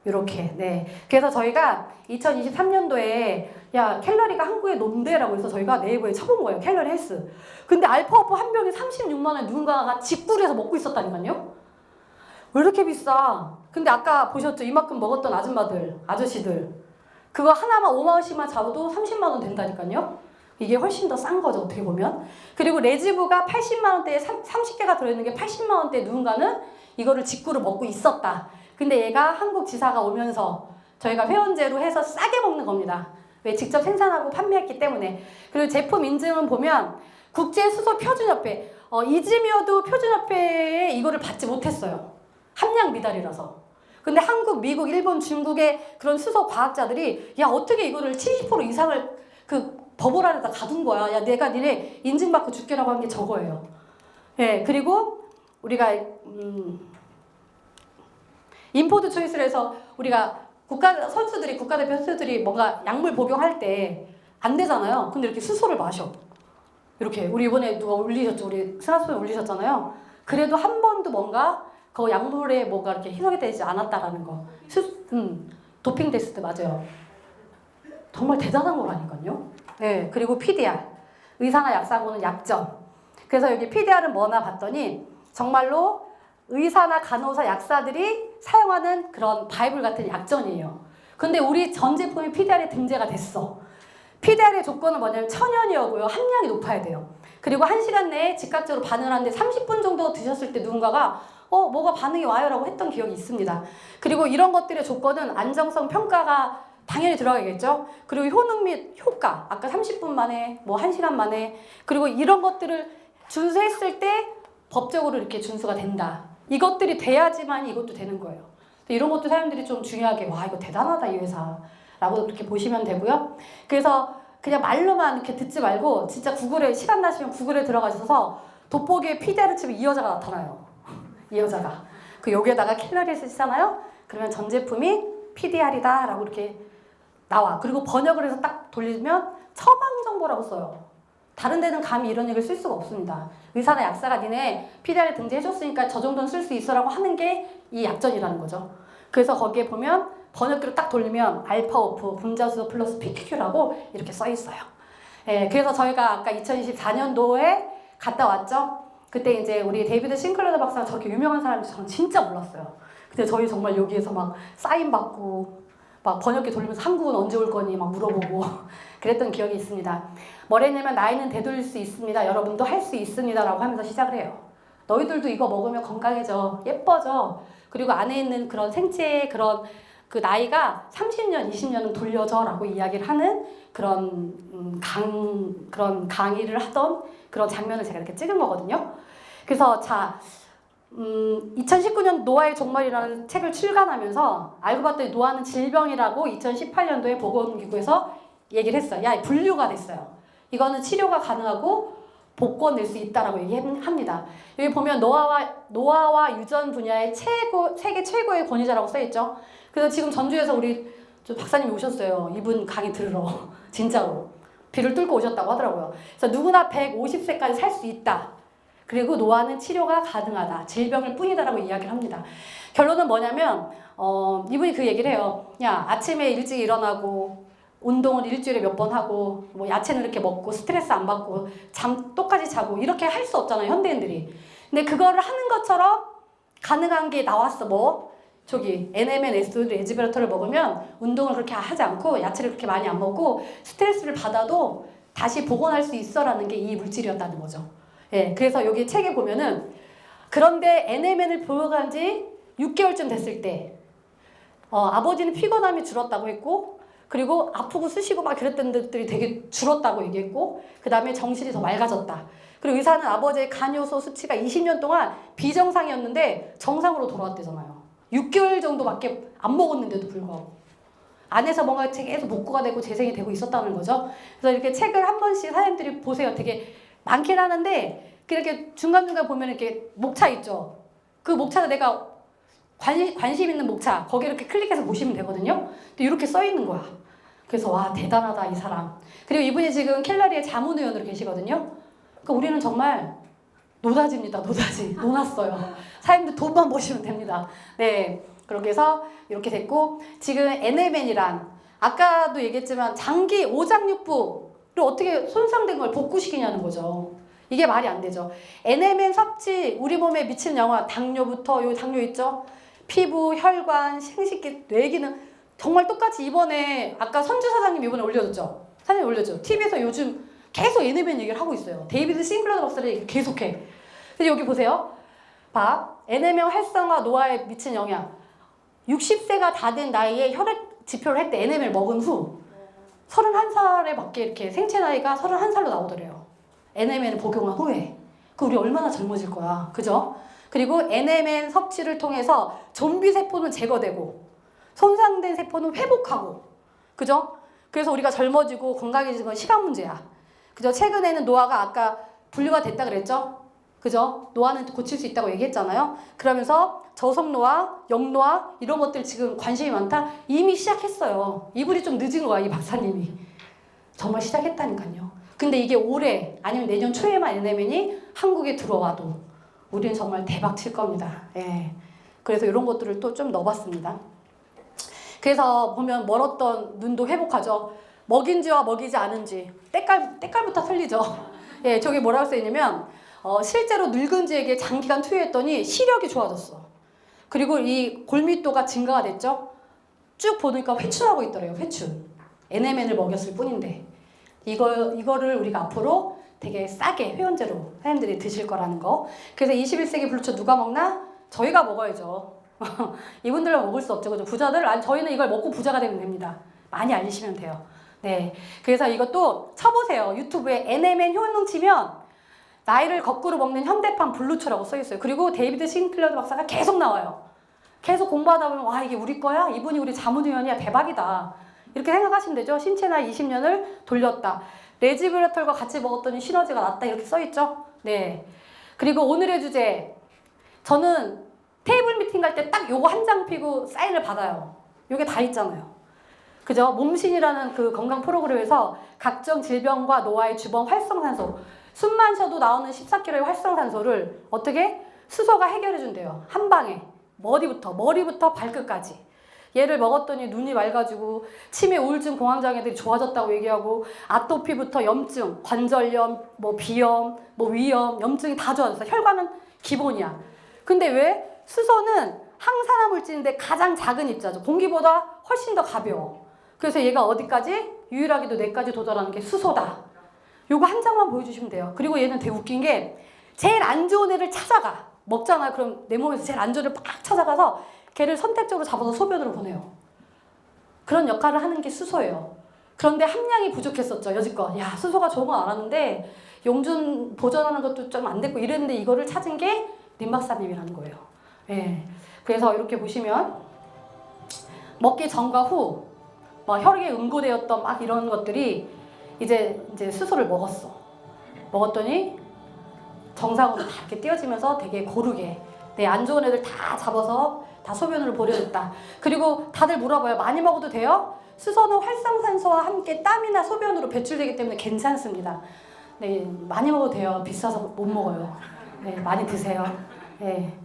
이렇게. 네. 그래서 저희가 2023년도에 야 캘러리가 한국에 논대라고 해서 저희가 네이버에 쳐본 거예요. 캘러리 헬스. 근데 알파오프 한 병에 36만 원 누군가가 직구해서 먹고 있었다니까요. 왜 이렇게 비싸? 근데 아까 보셨죠? 이만큼 먹었던 아줌마들, 아저씨들. 그거 하나만 5만 원씩만 잡아도 30만 원 된다니까요. 이게 훨씬 더 싼 거죠, 어떻게 보면. 그리고 레지부가 80만 원대에 30개가 들어있는 게 80만 원대에 누군가는 이거를 직구로 먹고 있었다. 근데 얘가 한국 지사가 오면서 저희가 회원제로 해서 싸게 먹는 겁니다. 왜? 직접 생산하고 판매했기 때문에. 그리고 제품 인증은 보면 국제수소표준협회, 이즈미어도 표준협회에 이거를 받지 못했어요. 함량 미달이라서. 근데 한국, 미국, 일본, 중국의 그런 수소 과학자들이 야 어떻게 이거를 70% 이상을 그 버블 안에다 가둔 거야. 야 내가 니네 인증받고 줄게라고 한 게 저거예요. 예, 그리고 우리가 인포드 초이스를 해서 우리가 국가대표 선수들이 뭔가 약물 복용할 때 안 되잖아요. 근데 이렇게 수소를 마셔. 이렇게 우리 이번에 누가 올리셨죠? 우리 스나스폰 올리셨잖아요. 그래도 한 번도 뭔가 그 약물에 뭔가 이렇게 희석이 되지 않았다라는 거. 도핑 테스트 맞아요. 정말 대단한 거라니까요. 네, 그리고 PDR. 의사나 약사고는 약점. 그래서 여기 PDR은 뭐나 봤더니 정말로 의사나 간호사, 약사들이 사용하는 그런 바이블 같은 약전이에요. 근데 우리 전 제품이 PDR에 등재가 됐어. PDR의 조건은 뭐냐면 천연이고요. 함량이 높아야 돼요. 그리고 1시간 내에 즉각적으로 반응을 하는데 30분 정도 드셨을 때 누군가가 뭐가 반응이 와요 라고 했던 기억이 있습니다. 그리고 이런 것들의 조건은 안정성 평가가 당연히 들어가겠죠. 그리고 효능 및 효과, 아까 30분 만에, 뭐 1시간 만에, 그리고 이런 것들을 준수했을 때 법적으로 이렇게 준수가 된다. 이것들이 돼야지만 이것도 되는 거예요. 이런 것도 사람들이 좀 중요하게 와 이거 대단하다 이 회사라고 그렇게 보시면 되고요. 그래서 그냥 말로만 이렇게 듣지 말고 진짜 구글에 시간 나시면 구글에 들어가셔서 돋보기에 PDR을 치면 이 여자가 나타나요. 이 여자가 그 여기에다가 캘러리를 쓰시잖아요. 그러면 전 제품이 PDR이다 라고 이렇게 나와. 그리고 번역을 해서 딱 돌리면 처방 정보라고 써요. 다른 데는 감히 이런 얘기를 쓸 수가 없습니다. 의사나 약사가 니네 PDR에 등재해줬으니까 저 정도는 쓸 수 있어라고 하는 게 이 약전이라는 거죠. 그래서 거기에 보면 번역기로 딱 돌리면 알파오프, 분자수소 플러스 PQQ라고 이렇게 써 있어요. 예, 그래서 저희가 아까 2024년도에 갔다 왔죠. 그때 이제 우리 데이비드 싱클레더 박사가 저렇게 유명한 사람인지 저는 진짜 몰랐어요. 근데 저희 정말 여기에서 막 사인 받고 막 번역기 돌리면서 한국은 언제 올 거니 막 물어보고 그랬던 기억이 있습니다. 뭐랬냐면 나이는 되돌릴 수 있습니다. 여러분도 할 수 있습니다. 라고 하면서 시작을 해요. 너희들도 이거 먹으면 건강해져. 예뻐져. 그리고 안에 있는 그런 생체의 그런 그 나이가 30년, 20년은 돌려져 라고 이야기를 하는 그런 그런 강의를 하던 그런 장면을 제가 이렇게 찍은 거거든요. 그래서 2019년 노화의 종말이라는 책을 출간하면서 알고 봤더니 노화는 질병이라고 2018년도에 보건기구에서 얘기를 했어요. 야, 분류가 됐어요. 이거는 치료가 가능하고 복권 낼 수 있다라고 얘기합니다. 여기 보면 노화와 유전 분야의 세계 최고의 권위자라고 써있죠. 그래서 지금 전주에서 우리 박사님이 오셨어요. 이분 강의 들으러. 진짜로. 비를 뚫고 오셨다고 하더라고요. 그래서 누구나 150세까지 살 수 있다. 그리고 노화는 치료가 가능하다. 질병일 뿐이다라고 이야기를 합니다. 결론은 뭐냐면 이분이 그 얘기를 해요. 야, 아침에 일찍 일어나고 운동을 일주일에 몇 번 하고 뭐 야채는 이렇게 먹고 스트레스 안 받고 잠 똑같이 자고 이렇게 할 수 없잖아요, 현대인들이. 근데 그거를 하는 것처럼 가능한 게 나왔어. 뭐 저기 NMN, 레즈베라톨을 먹으면 운동을 그렇게 하지 않고 야채를 그렇게 많이 안 먹고 스트레스를 받아도 다시 복원할 수 있어라는 게 이 물질이었다는 거죠. 예, 그래서 여기 책에 보면은 그런데 NMN을 보유한 지 6개월쯤 됐을 때 아버지는 피곤함이 줄었다고 했고, 그리고 아프고 쑤시고 막 그랬던 것들이 되게 줄었다고 얘기했고, 그 다음에 정신이 더 맑아졌다. 그리고 의사는 아버지의 간효소 수치가 20년 동안 비정상이었는데 정상으로 돌아왔대잖아요. 6개월 정도밖에 안 먹었는데도 불구하고 안에서 뭔가 계속 복구가 되고 재생이 되고 있었다는 거죠. 그래서 이렇게 책을 한 번씩 사람들이 보세요. 되게 많긴 하는데 이렇게 중간중간 보면 이렇게 목차 있죠. 그 목차가 내가 관심 있는 목차 거기 이렇게 클릭해서 보시면 되거든요. 근데 이렇게 써 있는 거야. 그래서 와, 대단하다 이 사람. 그리고 이분이 지금 켈러리의 자문위원으로 계시거든요. 그러니까 우리는 정말 노다지입니다. 노다지. 노났어요. 사람들 돈만 보시면 됩니다. 네. 그렇게 해서 이렇게 됐고, 지금 NMN이란 아까도 얘기했지만 장기 오장육부를 어떻게 손상된 걸 복구시키냐는 거죠. 이게 말이 안 되죠. NMN 섭취 우리 몸에 미치는 영향, 당뇨부터, 요 당뇨 있죠? 피부, 혈관, 생식기, 뇌기능 정말 똑같이 이번에 아까 선주 사장님 이번에 올려줬죠? 사장님 올려줘. TV에서 요즘 계속 NMN 얘기를 하고 있어요. 데이비드 싱클러 박사를 얘기를 계속해. 근데 여기 보세요. 봐. NMN 활성화 노화에 미친 영향. 60세가 다 된 나이에 혈액 지표를 했대. NMN을 먹은 후 31살에 맞게 이렇게 생체 나이가 31살로 나오더래요. NMN을 복용한 후에. 그 우리 얼마나 젊어질 거야. 그죠? 그리고 NMN 섭취를 통해서 좀비 세포는 제거되고 손상된 세포는 회복하고. 그죠? 그래서 우리가 젊어지고 건강해지는 건 시간 문제야. 그죠? 최근에는 노화가 아까 분류가 됐다 그랬죠? 그죠? 노화는 고칠 수 있다고 얘기했잖아요. 그러면서 저속노화, 역노화 이런 것들 지금 관심이 많다. 이미 시작했어요. 이분이 좀 늦은 거야, 이 박사님이. 정말 시작했다니까요. 근데 이게 올해 아니면 내년 초에만 NMN이 한국에 들어와도 우리는 정말 대박 칠 겁니다. 예. 그래서 이런 것들을 또 좀 넣어봤습니다. 그래서 보면 멀었던 눈도 회복하죠. 먹인지와 먹이지 않은지 때깔부터 틀리죠. 예, 저기 뭐라고 써있냐면 실제로 늙은지에게 장기간 투여했더니 시력이 좋아졌어. 그리고 이 골밀도가 증가가 됐죠. 쭉 보니까 회춘하고 있더래요. 회춘. NMN을 먹였을 뿐인데 이거를 우리가 앞으로 되게 싸게 회원제로 사람들이 드실 거라는 거. 그래서 21세기 블루초 누가 먹나? 저희가 먹어야죠. 이분들은 먹을 수 없죠. 그죠? 부자들, 아니 저희는 이걸 먹고 부자가 되면 됩니다. 많이 알리시면 돼요. 네. 그래서 이것도 쳐보세요. 유튜브에 NMN 효능 치면 나이를 거꾸로 먹는 현대판 블루초라고 써있어요. 그리고 데이비드 싱클러 박사가 계속 나와요. 계속 공부하다 보면 와, 이게 우리 거야? 이분이 우리 자문위원이야? 대박이다. 이렇게 생각하시면 되죠. 신체 나이 20년을 돌렸다. 레즈베라톨과 같이 먹었더니 시너지가 났다. 이렇게 써있죠. 네. 그리고 오늘의 주제. 저는 테이블 미팅 갈 때 딱 요거 한 장 피고 사인을 받아요. 요게 다 있잖아요. 그죠? 몸신이라는 그 건강 프로그램에서 각종 질병과 노화의 주범 활성산소, 숨만 쉬어도 나오는 14kg의 활성산소를 어떻게? 수소가 해결해 준대요. 한 방에. 머리부터 발끝까지. 얘를 먹었더니 눈이 맑아지고 치매, 우울증, 공황장애들이 좋아졌다고 얘기하고 아토피부터 염증, 관절염, 뭐 비염, 뭐 위염, 염증이 다 좋아졌어. 혈관은 기본이야. 근데 왜? 수소는 항산화 물질인데 가장 작은 입자죠. 공기보다 훨씬 더 가벼워. 그래서 얘가 어디까지? 유일하게도 뇌까지 도달하는 게 수소다. 요거 한 장만 보여주시면 돼요. 그리고 얘는 되게 웃긴 게 제일 안 좋은 애를 찾아가. 먹잖아요. 그럼 내 몸에서 제일 안 좋은 애를 팍 찾아가서 걔를 선택적으로 잡아서 소변으로 보내요. 그런 역할을 하는 게 수소예요. 그런데 함량이 부족했었죠. 여지껏. 야, 수소가 좋은 건 알았는데 용준 보존하는 것도 좀 안 됐고 이랬는데 이거를 찾은 게 림 박사님이라는 거예요. 예. 그래서 이렇게 보시면 먹기 전과 후 막 혈액에 응고되었던 막 이런 것들이 이제 수소를 먹었어. 먹었더니 정상으로 다 이렇게 띄어지면서 되게 고르게 안 좋은 애들 다 잡아서 다 소변으로 보내줬다. 그리고 다들 물어봐요. 많이 먹어도 돼요? 수소는 활성산소와 함께 땀이나 소변으로 배출되기 때문에 괜찮습니다. 네, 많이 먹어도 돼요. 비싸서 못 먹어요. 네, 많이 드세요. 네.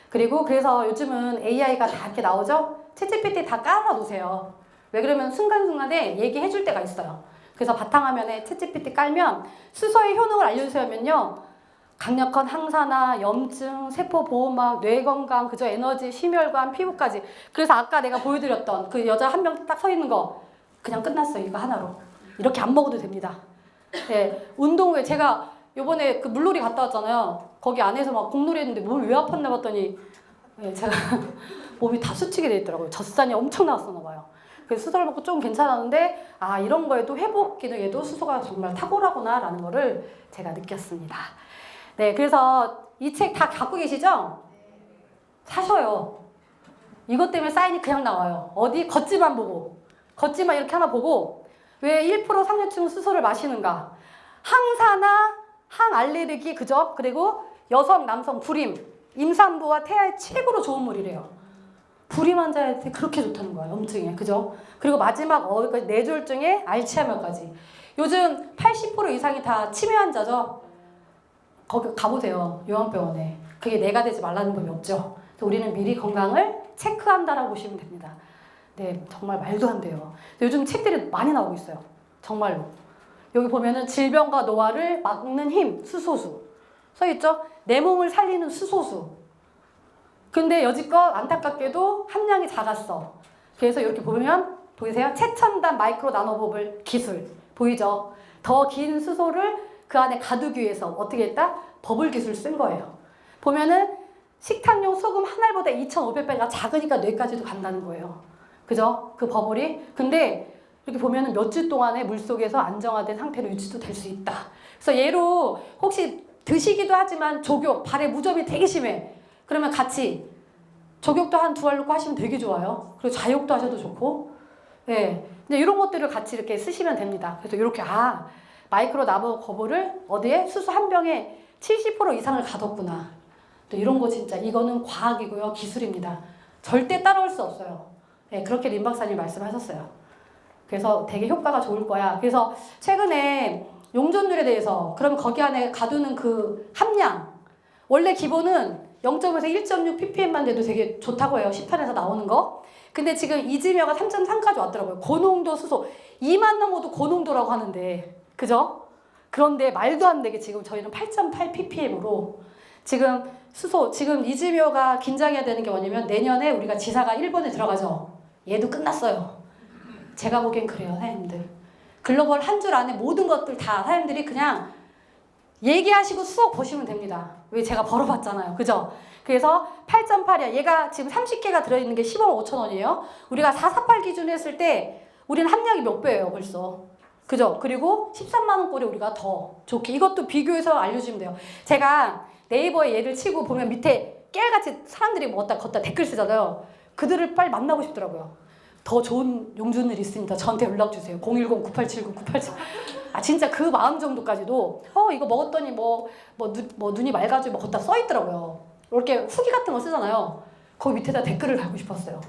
그리고 그래서 요즘은 AI가 다 이렇게 나오죠? 챗GPT 다 깔아 놓으세요. 왜 그러면 순간순간에 얘기해 줄 때가 있어요. 그래서 바탕화면에 챗GPT 깔면 수소의 효능을 알려주세요 하면요. 강력한 항산화, 염증, 세포 보호막, 뇌 건강, 그저 에너지, 심혈관, 피부까지. 그래서 아까 내가 보여드렸던 그 여자 한 명 딱 서 있는 거 그냥 끝났어요. 이거 하나로. 이렇게 안 먹어도 됩니다. 예, 운동 후에 제가 요번에 그 물놀이 갔다 왔잖아요. 거기 안에서 막 공놀이 했는데 몸이 왜 아팠나 봤더니 예, 제가 몸이 다 수치게 돼 있더라고요. 젖산이 엄청 나왔었나 봐요. 그래서 수소를 먹고 좀 괜찮았는데 아 이런 거에도 회복 기능에도 수소가 정말 탁월하구나라는 거를 제가 느꼈습니다. 네, 그래서 이 책 다 갖고 계시죠? 사셔요. 이것 때문에 사인이 그냥 나와요. 어디 겉지만 보고 겉지만 이렇게 하나 보고 왜 1% 상류층 수소를 마시는가? 항산화, 항알레르기 그죠? 그리고 여성, 남성 불임, 임산부와 태아에 최고로 좋은 물이래요. 불임 환자한테 그렇게 좋다는 거야, 염증에. 그죠? 그리고 마지막 뇌졸중에 알츠하이머까지. 요즘 80% 이상이 다 치매 환자죠? 거기 가보세요. 요양병원에. 그게 내가 되지 말라는 법이 없죠. 그래서 우리는 미리 건강을 체크한다라고 보시면 됩니다. 네, 정말 말도 안 돼요. 요즘 책들이 많이 나오고 있어요. 정말로. 여기 보면은 질병과 노화를 막는 힘, 수소수. 써있죠? 내 몸을 살리는 수소수. 근데 여지껏 안타깝게도 함량이 작았어. 그래서 이렇게 보면 보이세요? 최첨단 마이크로 나노버블 기술 보이죠? 더 긴 수소를 그 안에 가두기 위해서 어떻게 했다? 버블 기술 쓴 거예요. 보면은 식탁용 소금 한 알보다 2,500배가 작으니까 뇌까지도 간다는 거예요. 그죠? 그 버블이. 근데 이렇게 보면은 몇 주 동안에 물속에서 안정화된 상태로 유지도 될 수 있다. 그래서 얘로 혹시 드시기도 하지만 족욕, 발에 무좀이 되게 심해. 그러면 같이 족욕도 한 2알 넣고 하시면 되게 좋아요. 그리고 자욕도 하셔도 좋고. 네. 근데 이런 것들을 같이 이렇게 쓰시면 됩니다. 그래서 이렇게 마이크로 나노 버블을 어디에? 수소 한 병에 70% 이상을 가뒀구나. 또 이런 거 진짜 이거는 과학이고요. 기술입니다. 절대 따라올 수 없어요. 네, 그렇게 림 박사님 말씀하셨어요. 그래서 되게 효과가 좋을 거야. 그래서 최근에 용존율에 대해서 그럼 거기 안에 가두는 그 함량 원래 기본은 0.5에서 1.6 ppm만 돼도 되게 좋다고 해요. 시판에서 나오는 거. 근데 지금 이지명가 3.3까지 왔더라고요. 고농도 수소 2만 넘어도 고농도라고 하는데 그죠? 그런데 말도 안 되게 지금 저희는 8.8 ppm으로 지금 수소 지금 이지명가 긴장해야 되는 게 뭐냐면 내년에 우리가 지사가 일본에 들어가죠. 얘도 끝났어요. 제가 보기엔 그래요, 사장님들. 글로벌 한 줄 안에 모든 것들 다 사장님들이 그냥 얘기하시고 수업 보시면 됩니다. 왜 제가 벌어봤잖아요. 그죠? 그래서 8.8이야. 얘가 지금 30개가 들어있는 게 15만 5천 원이에요. 우리가 448 기준 했을 때 우리는 함량이 몇 배예요, 벌써. 그죠? 그리고 13만 원꼴이 우리가 더 좋게. 이것도 비교해서 알려주시면 돼요. 제가 네이버에 얘를 치고 보면 밑에 깨알같이 사람들이 뭐 걷다 댓글 쓰잖아요. 그들을 빨리 만나고 싶더라고요. 더 좋은 용준을 있습니다. 저한테 연락 주세요. 010-9879-987. 진짜 그 마음 정도까지도 이거 먹었더니 눈이 맑아지고 뭐 걷다 써있더라고요. 이렇게 후기 같은 거 쓰잖아요. 거기 밑에다 댓글을 달고 싶었어요.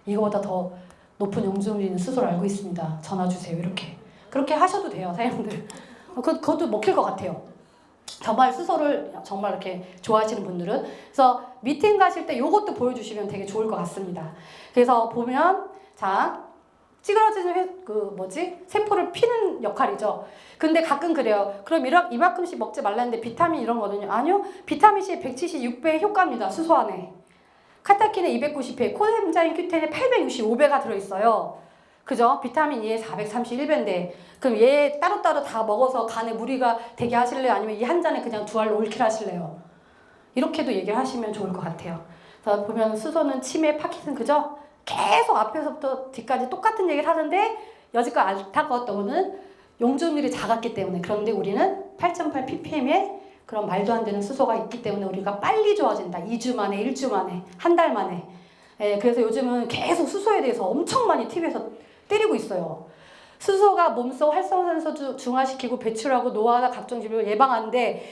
이거보다 더 높은 용준이 있는 수소를 알고 있습니다. 전화 주세요. 이렇게. 그렇게 하셔도 돼요, 사장님들. 그것도 먹힐 것 같아요. 정말 수소를 정말 이렇게 좋아하시는 분들은. 그래서 미팅 가실 때 이것도 보여주시면 되게 좋을 것 같습니다. 그래서 보면 자 찌그러지는 세포를 피는 역할이죠. 근데 가끔 그래요. 그럼 이만큼씩 먹지 말라는데 비타민 이런 거는요? 아니요. 비타민C 176배의 효과입니다. 수소 안에. 카타킨에 290배, 코엔자임 Q10에 865배가 들어있어요. 그죠? 비타민 E에 431배인데 그럼 얘 따로따로 다 먹어서 간에 무리가 되게 하실래요? 아니면 이 한 잔에 그냥 2알로 올킬 하실래요? 이렇게도 얘기를 하시면 좋을 것 같아요. 그래서 보면 수소는 치매, 파킨슨 그죠? 계속 앞에서부터 뒤까지 똑같은 얘기를 하는데 여지껏 안타까웠던 거는 용존율이 작았기 때문에. 그런데 우리는 8.8 ppm의 그런 말도 안 되는 수소가 있기 때문에 우리가 빨리 좋아진다. 2주 만에, 1주 만에, 한 달 만에. 그래서 요즘은 계속 수소에 대해서 엄청 많이 TV에서 때리고 있어요. 수소가 몸속 활성산소 중화시키고 배출하고 노화나 각종 질병을 예방하는데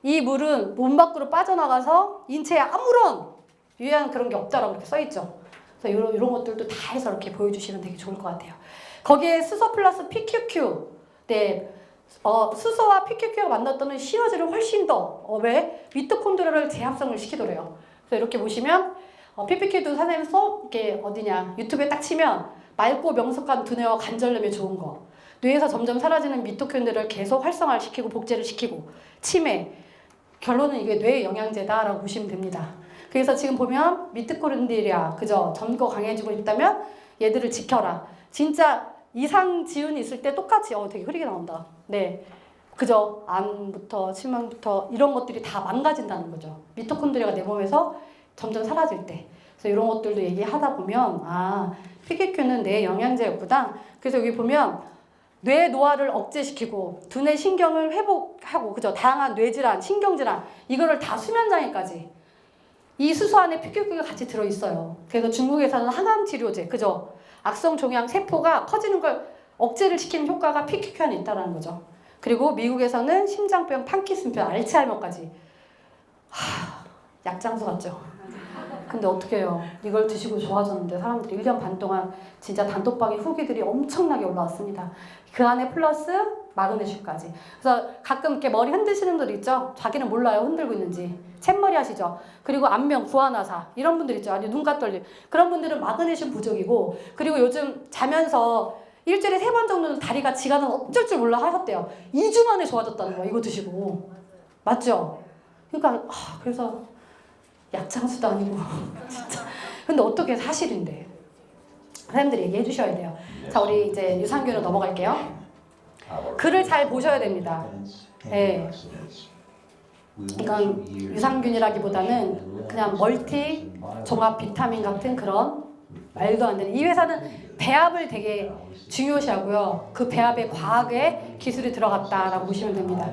이 물은 몸 밖으로 빠져나가서 인체에 아무런 유해한 그런 게 없다라고 이렇게 써있죠. 그래서 이런 것들도 다 해서 이렇게 보여주시면 되게 좋을 것 같아요. 거기에 수소 플러스 PQQ. 네. 수소와 PQQ가 만났더니 시너지를 훨씬 더 왜? 미토콘드리아를 재합성을 시키더래요. 그래서 이렇게 보시면 PPQ도 선생님 수업 이렇게 어디냐 유튜브에 딱 치면 맑고 명석한 두뇌와 관절염에 좋은 거. 뇌에서 점점 사라지는 미토콘드리아를 계속 활성화시키고 복제를 시키고 치매. 결론은 이게 뇌 영양제다라고 보시면 됩니다. 그래서 지금 보면 미토콘드리아 그죠? 젊고 강해지고 있다면 얘들을 지켜라. 진짜 이상 지운이 있을 때 똑같이 되게 흐리게 나온다. 네. 그죠? 암부터 치명부터 이런 것들이 다 망가진다는 거죠. 미토콘드리아가 내 몸에서 점점 사라질 때. 그래서 이런 것들도 얘기하다 보면 PQQ는 뇌 영양제였구나. 그래서 여기 보면 뇌 노화를 억제시키고 두뇌 신경을 회복하고 그죠? 다양한 뇌질환, 신경질환 이거를 다 수면장애까지 이 수소 안에 PQQ가 같이 들어있어요. 그래서 중국에서는 항암 치료제 그죠? 악성 종양 세포가 커지는 걸 억제를 시키는 효과가 PQQ 안에 있다는 거죠. 그리고 미국에서는 심장병, 파킨슨병, 알츠하이머까지 약장수 같죠? 근데 어떻게 해요? 이걸 드시고 좋아졌는데 사람들이 1년 반 동안 진짜 단톡방에 후기들이 엄청나게 올라왔습니다. 그 안에 플러스 마그네슘까지. 그래서 가끔 이렇게 머리 흔드시는 분들 있죠? 자기는 몰라요. 흔들고 있는지. 챗머리 하시죠? 그리고 안면, 구안화사 이런 분들 있죠? 아니 눈가 떨림. 그런 분들은 마그네슘 부족이고 그리고 요즘 자면서 일주일에 3번 정도는 다리가 지가 어쩔 줄 몰라 하셨대요. 2주 만에 좋아졌다는 거야. 이거 드시고. 맞죠? 그러니까 그래서 약장수도 아니고 진짜. 근데 어떻게 사실인데 사람들이 얘기해 주셔야 돼요. 자, 우리 이제 유산균으로 넘어갈게요. 글을 잘 보셔야 됩니다. 네. 이건 유산균이라기보다는 그냥 멀티 종합 비타민 같은 그런 말도 안 되는. 이 회사는 배합을 되게 중요시하고요. 그 배합에 과학의 기술이 들어갔다라고 보시면 됩니다.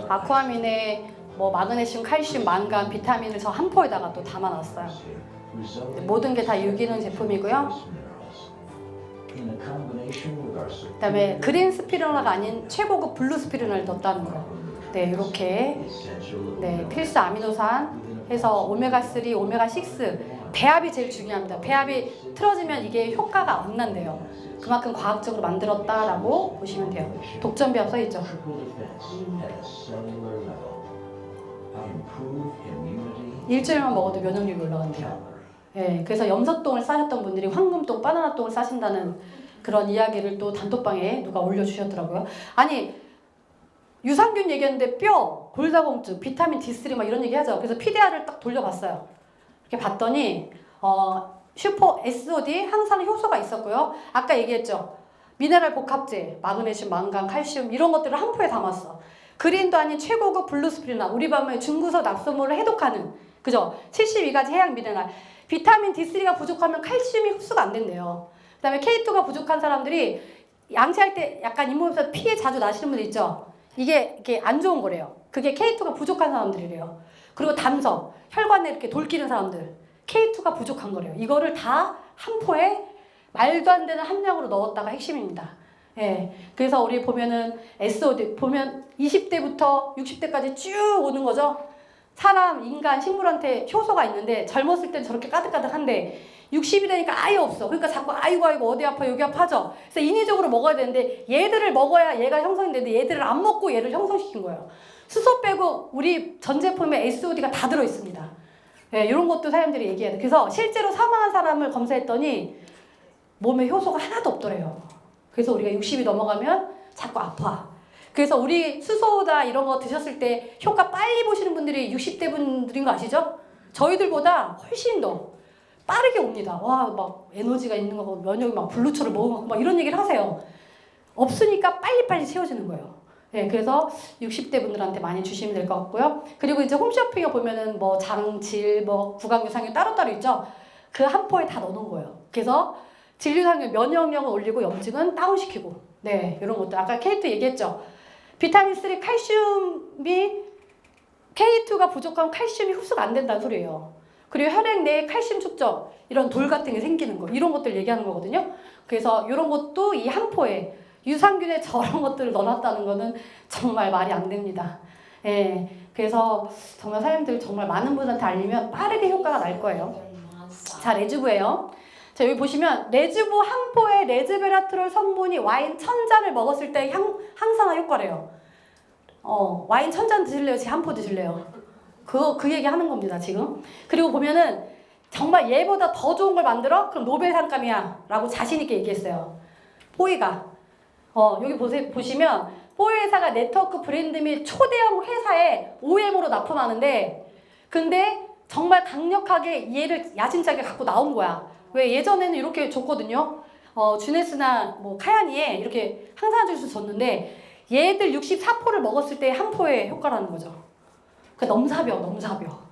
아쿠아민에 뭐 마그네슘, 칼슘, 망간, 비타민을 저 한 포에다가 또 담아놨어요. 모든 게 다 유기농 제품이고요. 그다음에 그린 스피루나가 아닌 최고급 블루 스피루나를 넣었다는 거. 네, 이렇게 네 필수 아미노산 해서 오메가3, 오메가6 배합이 제일 중요합니다. 배합이 틀어지면 이게 효과가 안 난대요. 그만큼 과학적으로 만들었다라고 보시면 돼요. 독점 배합 써있죠. 일주일만 먹어도 면역력이 올라간대요. 예, 그래서 염소똥을 싸셨던 분들이 황금똥, 바나나똥을 싸신다는 그런 이야기를 또 단톡방에 누가 올려주셨더라고요. 아니 유산균 얘기했는데 뼈, 골다공증, 비타민 D3 막 이런 얘기 하죠. 그래서 PDR을 딱 돌려봤어요. 이렇게 봤더니 슈퍼 SOD 항산 효소가 있었고요. 아까 얘기했죠. 미네랄 복합제, 마그네슘, 망간, 칼슘 이런 것들을 한 포에 담았어. 그린도 아닌 최고급 블루스피루나 우리 밤의 중구석 낙소물을 해독하는 그죠? 72가지 해양 미네랄. 비타민 D3가 부족하면 칼슘이 흡수가 안 된대요. 그 다음에 K2가 부족한 사람들이 양치할 때 약간 잇몸에서 피에 자주 나시는 분들 있죠? 이게 안 좋은 거래요. 그게 K2가 부족한 사람들이래요. 그리고 담석, 혈관에 이렇게 돌 끼는 사람들 K2가 부족한 거래요. 이거를 다 한 포에 말도 안 되는 함량으로 넣었다가 핵심입니다. 예. 그래서 우리 보면은 SOD 보면 20대부터 60대까지 쭉 오는 거죠. 사람, 인간, 식물한테 효소가 있는데 젊었을 땐 저렇게 가득가득한데 60이 되니까 아예 없어. 그러니까 자꾸 아이고 어디 아파 여기 아파죠. 그래서 인위적으로 먹어야 되는데 얘들을 먹어야 얘가 형성이 되는데 얘들을 안 먹고 얘를 형성시킨 거예요. 수소 빼고 우리 전 제품에 SOD가 다 들어있습니다. 네, 이런 것도 사람들이 얘기해야 돼. 그래서 실제로 사망한 사람을 검사했더니 몸에 효소가 하나도 없더래요. 그래서 우리가 60이 넘어가면 자꾸 아파. 그래서 우리 수소다 이런 거 드셨을 때 효과 빨리 보시는 분들이 60대 분들인 거 아시죠? 저희들보다 훨씬 더 빠르게 옵니다. 와, 막 에너지가 있는 거 면역이 막 블루초를 먹은 거 막 이런 얘기를 하세요. 없으니까 빨리빨리 채워지는 거예요. 네, 그래서 60대 분들한테 많이 주시면 될 것 같고요. 그리고 이제 홈쇼핑에 보면은 뭐 장질, 뭐 구강유산균 따로따로 있죠? 그 한 포에 다 넣어놓은 거예요. 그래서 질유산균 면역력을 올리고 염증은 다운시키고 네, 이런 것들. 아까 K2 얘기했죠? 비타민3 칼슘이 K2가 부족하면 칼슘이 흡수가 안 된다는 소리예요. 그리고 혈액 내에 칼슘 축적, 이런 돌 같은 게 생기는 거, 이런 것들 얘기하는 거거든요. 그래서 이런 것도 이 한 포에 유산균에 저런 것들을 넣어놨다는 거는 정말 말이 안 됩니다. 예, 그래서 정말 사람들 정말 많은 분한테 알리면 빠르게 효과가 날 거예요. 자, 레주브예요. 자, 여기 보시면 레즈보 한 포에 레즈베라트롤 성분이 와인 1000잔을 먹었을 때 항산화 효과래요. 와인 1000잔 드실래요? 제 한 포 드실래요? 그 얘기 하는 겁니다, 지금. 그리고 보면은 정말 얘보다 더 좋은 걸 만들어? 그럼 노벨 상감이야. 라고 자신있게 얘기했어요. 포이가. 여기 보시면 포이 회사가 네트워크 브랜드 및 초대형 회사에 OEM으로 납품하는데 근데 정말 강력하게 얘를 야심차게 갖고 나온 거야. 왜 예전에는 이렇게 줬거든요. 주네스나 뭐 카야니에 이렇게 항산화 주스 줬는데 얘들 64포를 먹었을 때 한 포의 효과라는 거죠. 그 넘사벽.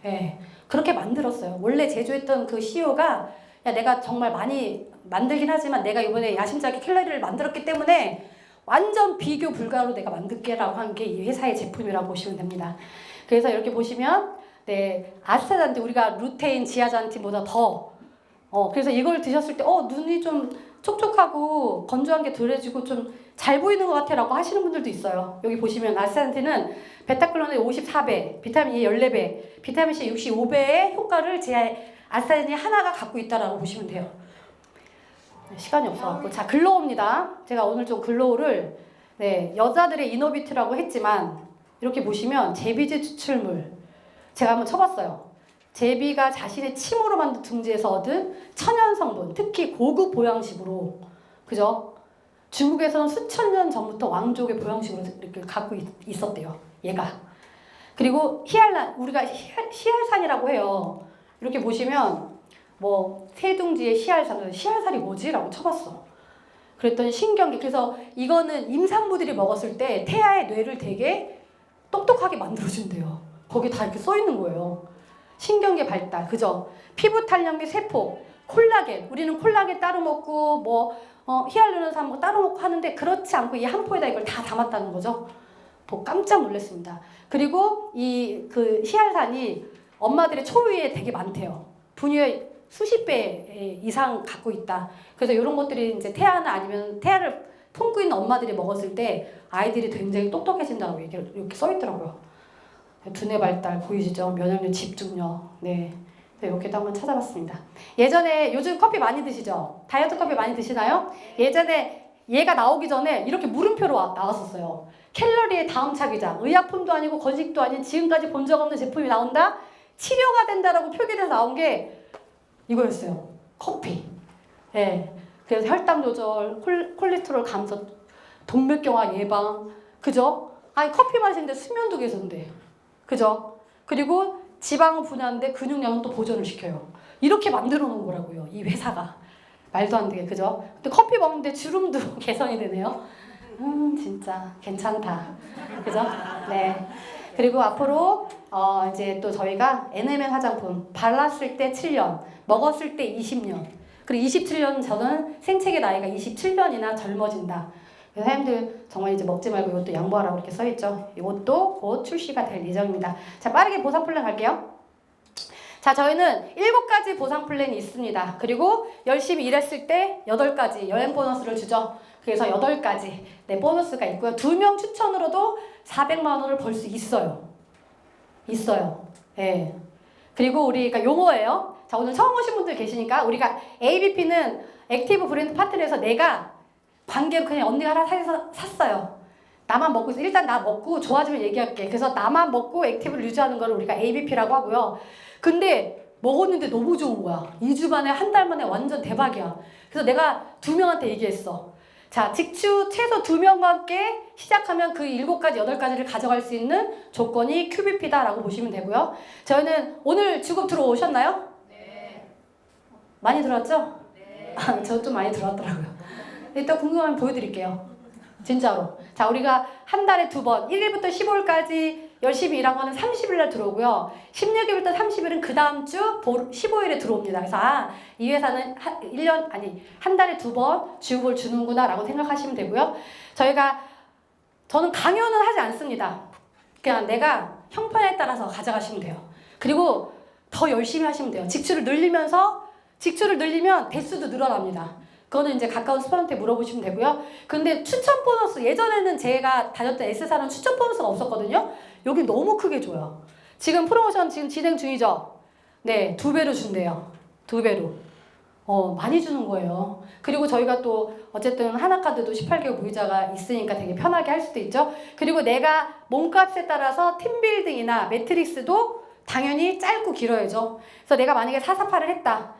예. 그렇게 만들었어요. 원래 제조했던 그 CEO가 야 내가 정말 많이 만들긴 하지만 내가 이번에 야심차게 캘러리를 만들었기 때문에 완전 비교 불가로 내가 만들게라고 한 게 이 회사의 제품이라고 보시면 됩니다. 그래서 이렇게 보시면 네 아스타잔틴 우리가 루테인, 지아잔틴보다 더 그래서 이걸 드셨을 때 눈이 좀 촉촉하고 건조한 게 덜해지고 좀 잘 보이는 것 같아 라고 하시는 분들도 있어요. 여기 보시면 아스타잔틴은 베타글루칸의 54배, 비타민 E 14배, 비타민C 65배의 효과를 제 아스타잔틴 하나가 갖고 있다라고 보시면 돼요. 시간이 없어갖고 자 글로우입니다. 제가 오늘 좀 글로우를 여자들의 이노비트라고 했지만 이렇게 보시면 제비제 추출물 제가 한번 쳐봤어요. 제비가 자신의 침으로 만든 둥지에서 얻은 천연 성분, 특히 고급 보양식으로, 그죠? 중국에서는 수천 년 전부터 왕족의 보양식으로 이렇게 갖고 있었대요. 얘가. 그리고 히알란, 우리가 히알산이라고 해요. 이렇게 보시면 뭐 새둥지에 히알산이 뭐지? 라고 쳐봤어. 그랬더니 신경계. 그래서 이거는 임산부들이 먹었을 때 태아의 뇌를 되게 똑똑하게 만들어준대요. 거기 다 이렇게 써있는 거예요. 신경계 발달, 그죠? 피부 탄력 및 세포, 콜라겐. 우리는 콜라겐 따로 먹고 뭐 히알루론산 뭐 따로 먹고 하는데 그렇지 않고 이 한 포에다 이걸 다 담았다는 거죠. 깜짝 놀랐습니다. 그리고 그 히알산이 엄마들의 초유에 되게 많대요. 분유의 수십 배 이상 갖고 있다. 그래서 이런 것들이 이제 태아나 아니면 태아를 품고 있는 엄마들이 먹었을 때 아이들이 굉장히 똑똑해진다고 이렇게 써 있더라고요. 두뇌 발달 보이시죠? 면역력, 집중력. 네. 이렇게도 한번 찾아봤습니다. 예전에 요즘 커피 많이 드시죠? 다이어트 커피 많이 드시나요? 예전에 얘가 나오기 전에 이렇게 물음표로 나왔었어요. 캘러리의 다음 차기작, 의약품도 아니고 건식도 아닌 지금까지 본 적 없는 제품이 나온다? 치료가 된다라고 표기돼서 나온 게 이거였어요. 커피. 예. 그래서 혈당 조절, 콜레스테롤 감소, 동맥경화 예방, 그죠? 아니 커피 마시는데 수면도 개선돼. 그죠? 그리고 지방은 분해하는데 근육량은 또 보존을 시켜요. 이렇게 만들어 놓은 거라고요. 이 회사가. 말도 안 되게, 그죠? 근데 커피 먹는데 주름도 개선이 되네요. 진짜 괜찮다. 그죠? 네. 그리고 앞으로 이제 또 저희가 NMN 화장품 발랐을 때 7년, 먹었을 때 20년, 그리고 27년 저는 생체계 나이가 27년이나 젊어진다. 그래서 사람들 정말 이제 먹지 말고 이것도 양보하라고 이렇게 써있죠. 이것도 곧 출시가 될 예정입니다. 자, 빠르게 보상 플랜 갈게요. 자, 저희는 7가지 보상 플랜이 있습니다. 그리고 열심히 일했을 때 8가지 여행 보너스를 주죠. 그래서 8가지 보너스가 있고요. 2명 추천으로도 400만 원을 벌 수 있어요. 예. 그리고 우리가 용어예요. 자, 오늘 처음 오신 분들 계시니까 우리가 ABP는 액티브 브랜드 파트너에서 내가 관계로 그냥 언니가 하나 샀어요. 나만 먹고 있어. 일단 나 먹고 좋아지면 얘기할게. 그래서 나만 먹고 액티브를 유지하는 걸 우리가 ABP라고 하고요. 근데 먹었는데 너무 좋은 거야. 2주 만에 한 달 만에 완전 대박이야. 그래서 내가 2명한테 얘기했어. 자, 직추 최소 2명과 함께 시작하면 그 7가지, 8가지를 가져갈 수 있는 조건이 QBP다라고 보시면 되고요. 저희는 오늘 주급 들어오셨나요? 네. 많이 들어왔죠? 네. 저 좀 많이 들어왔더라고요. 일단 궁금하면 보여드릴게요. 진짜로. 자, 우리가 한 달에 2번, 1일부터 15일까지 열심히 일한 거는 30일 날 들어오고요. 16일부터 30일은 그 다음 주 15일에 들어옵니다. 그래서 이 회사는 한 달에 2번 주급을 주는구나 라고 생각하시면 되고요. 저는 강요는 하지 않습니다. 그냥 내가 형편에 따라서 가져가시면 돼요. 그리고 더 열심히 하시면 돼요. 직추를 늘리면 대수도 늘어납니다. 그거는 이제 가까운 스폰한테 물어보시면 되고요. 근데 추천 보너스, 예전에는 제가 다녔던 S사는 추천 보너스가 없었거든요. 여기 너무 크게 줘요. 지금 프로모션 지금 진행 중이죠? 네, 2배로 준대요. 2배로. 많이 주는 거예요. 그리고 저희가 또 어쨌든 하나카드도 18개월 무이자가 있으니까 되게 편하게 할 수도 있죠. 그리고 내가 몸값에 따라서 팀빌딩이나 매트릭스도 당연히 짧고 길어야죠. 그래서 내가 만약에 448을 했다.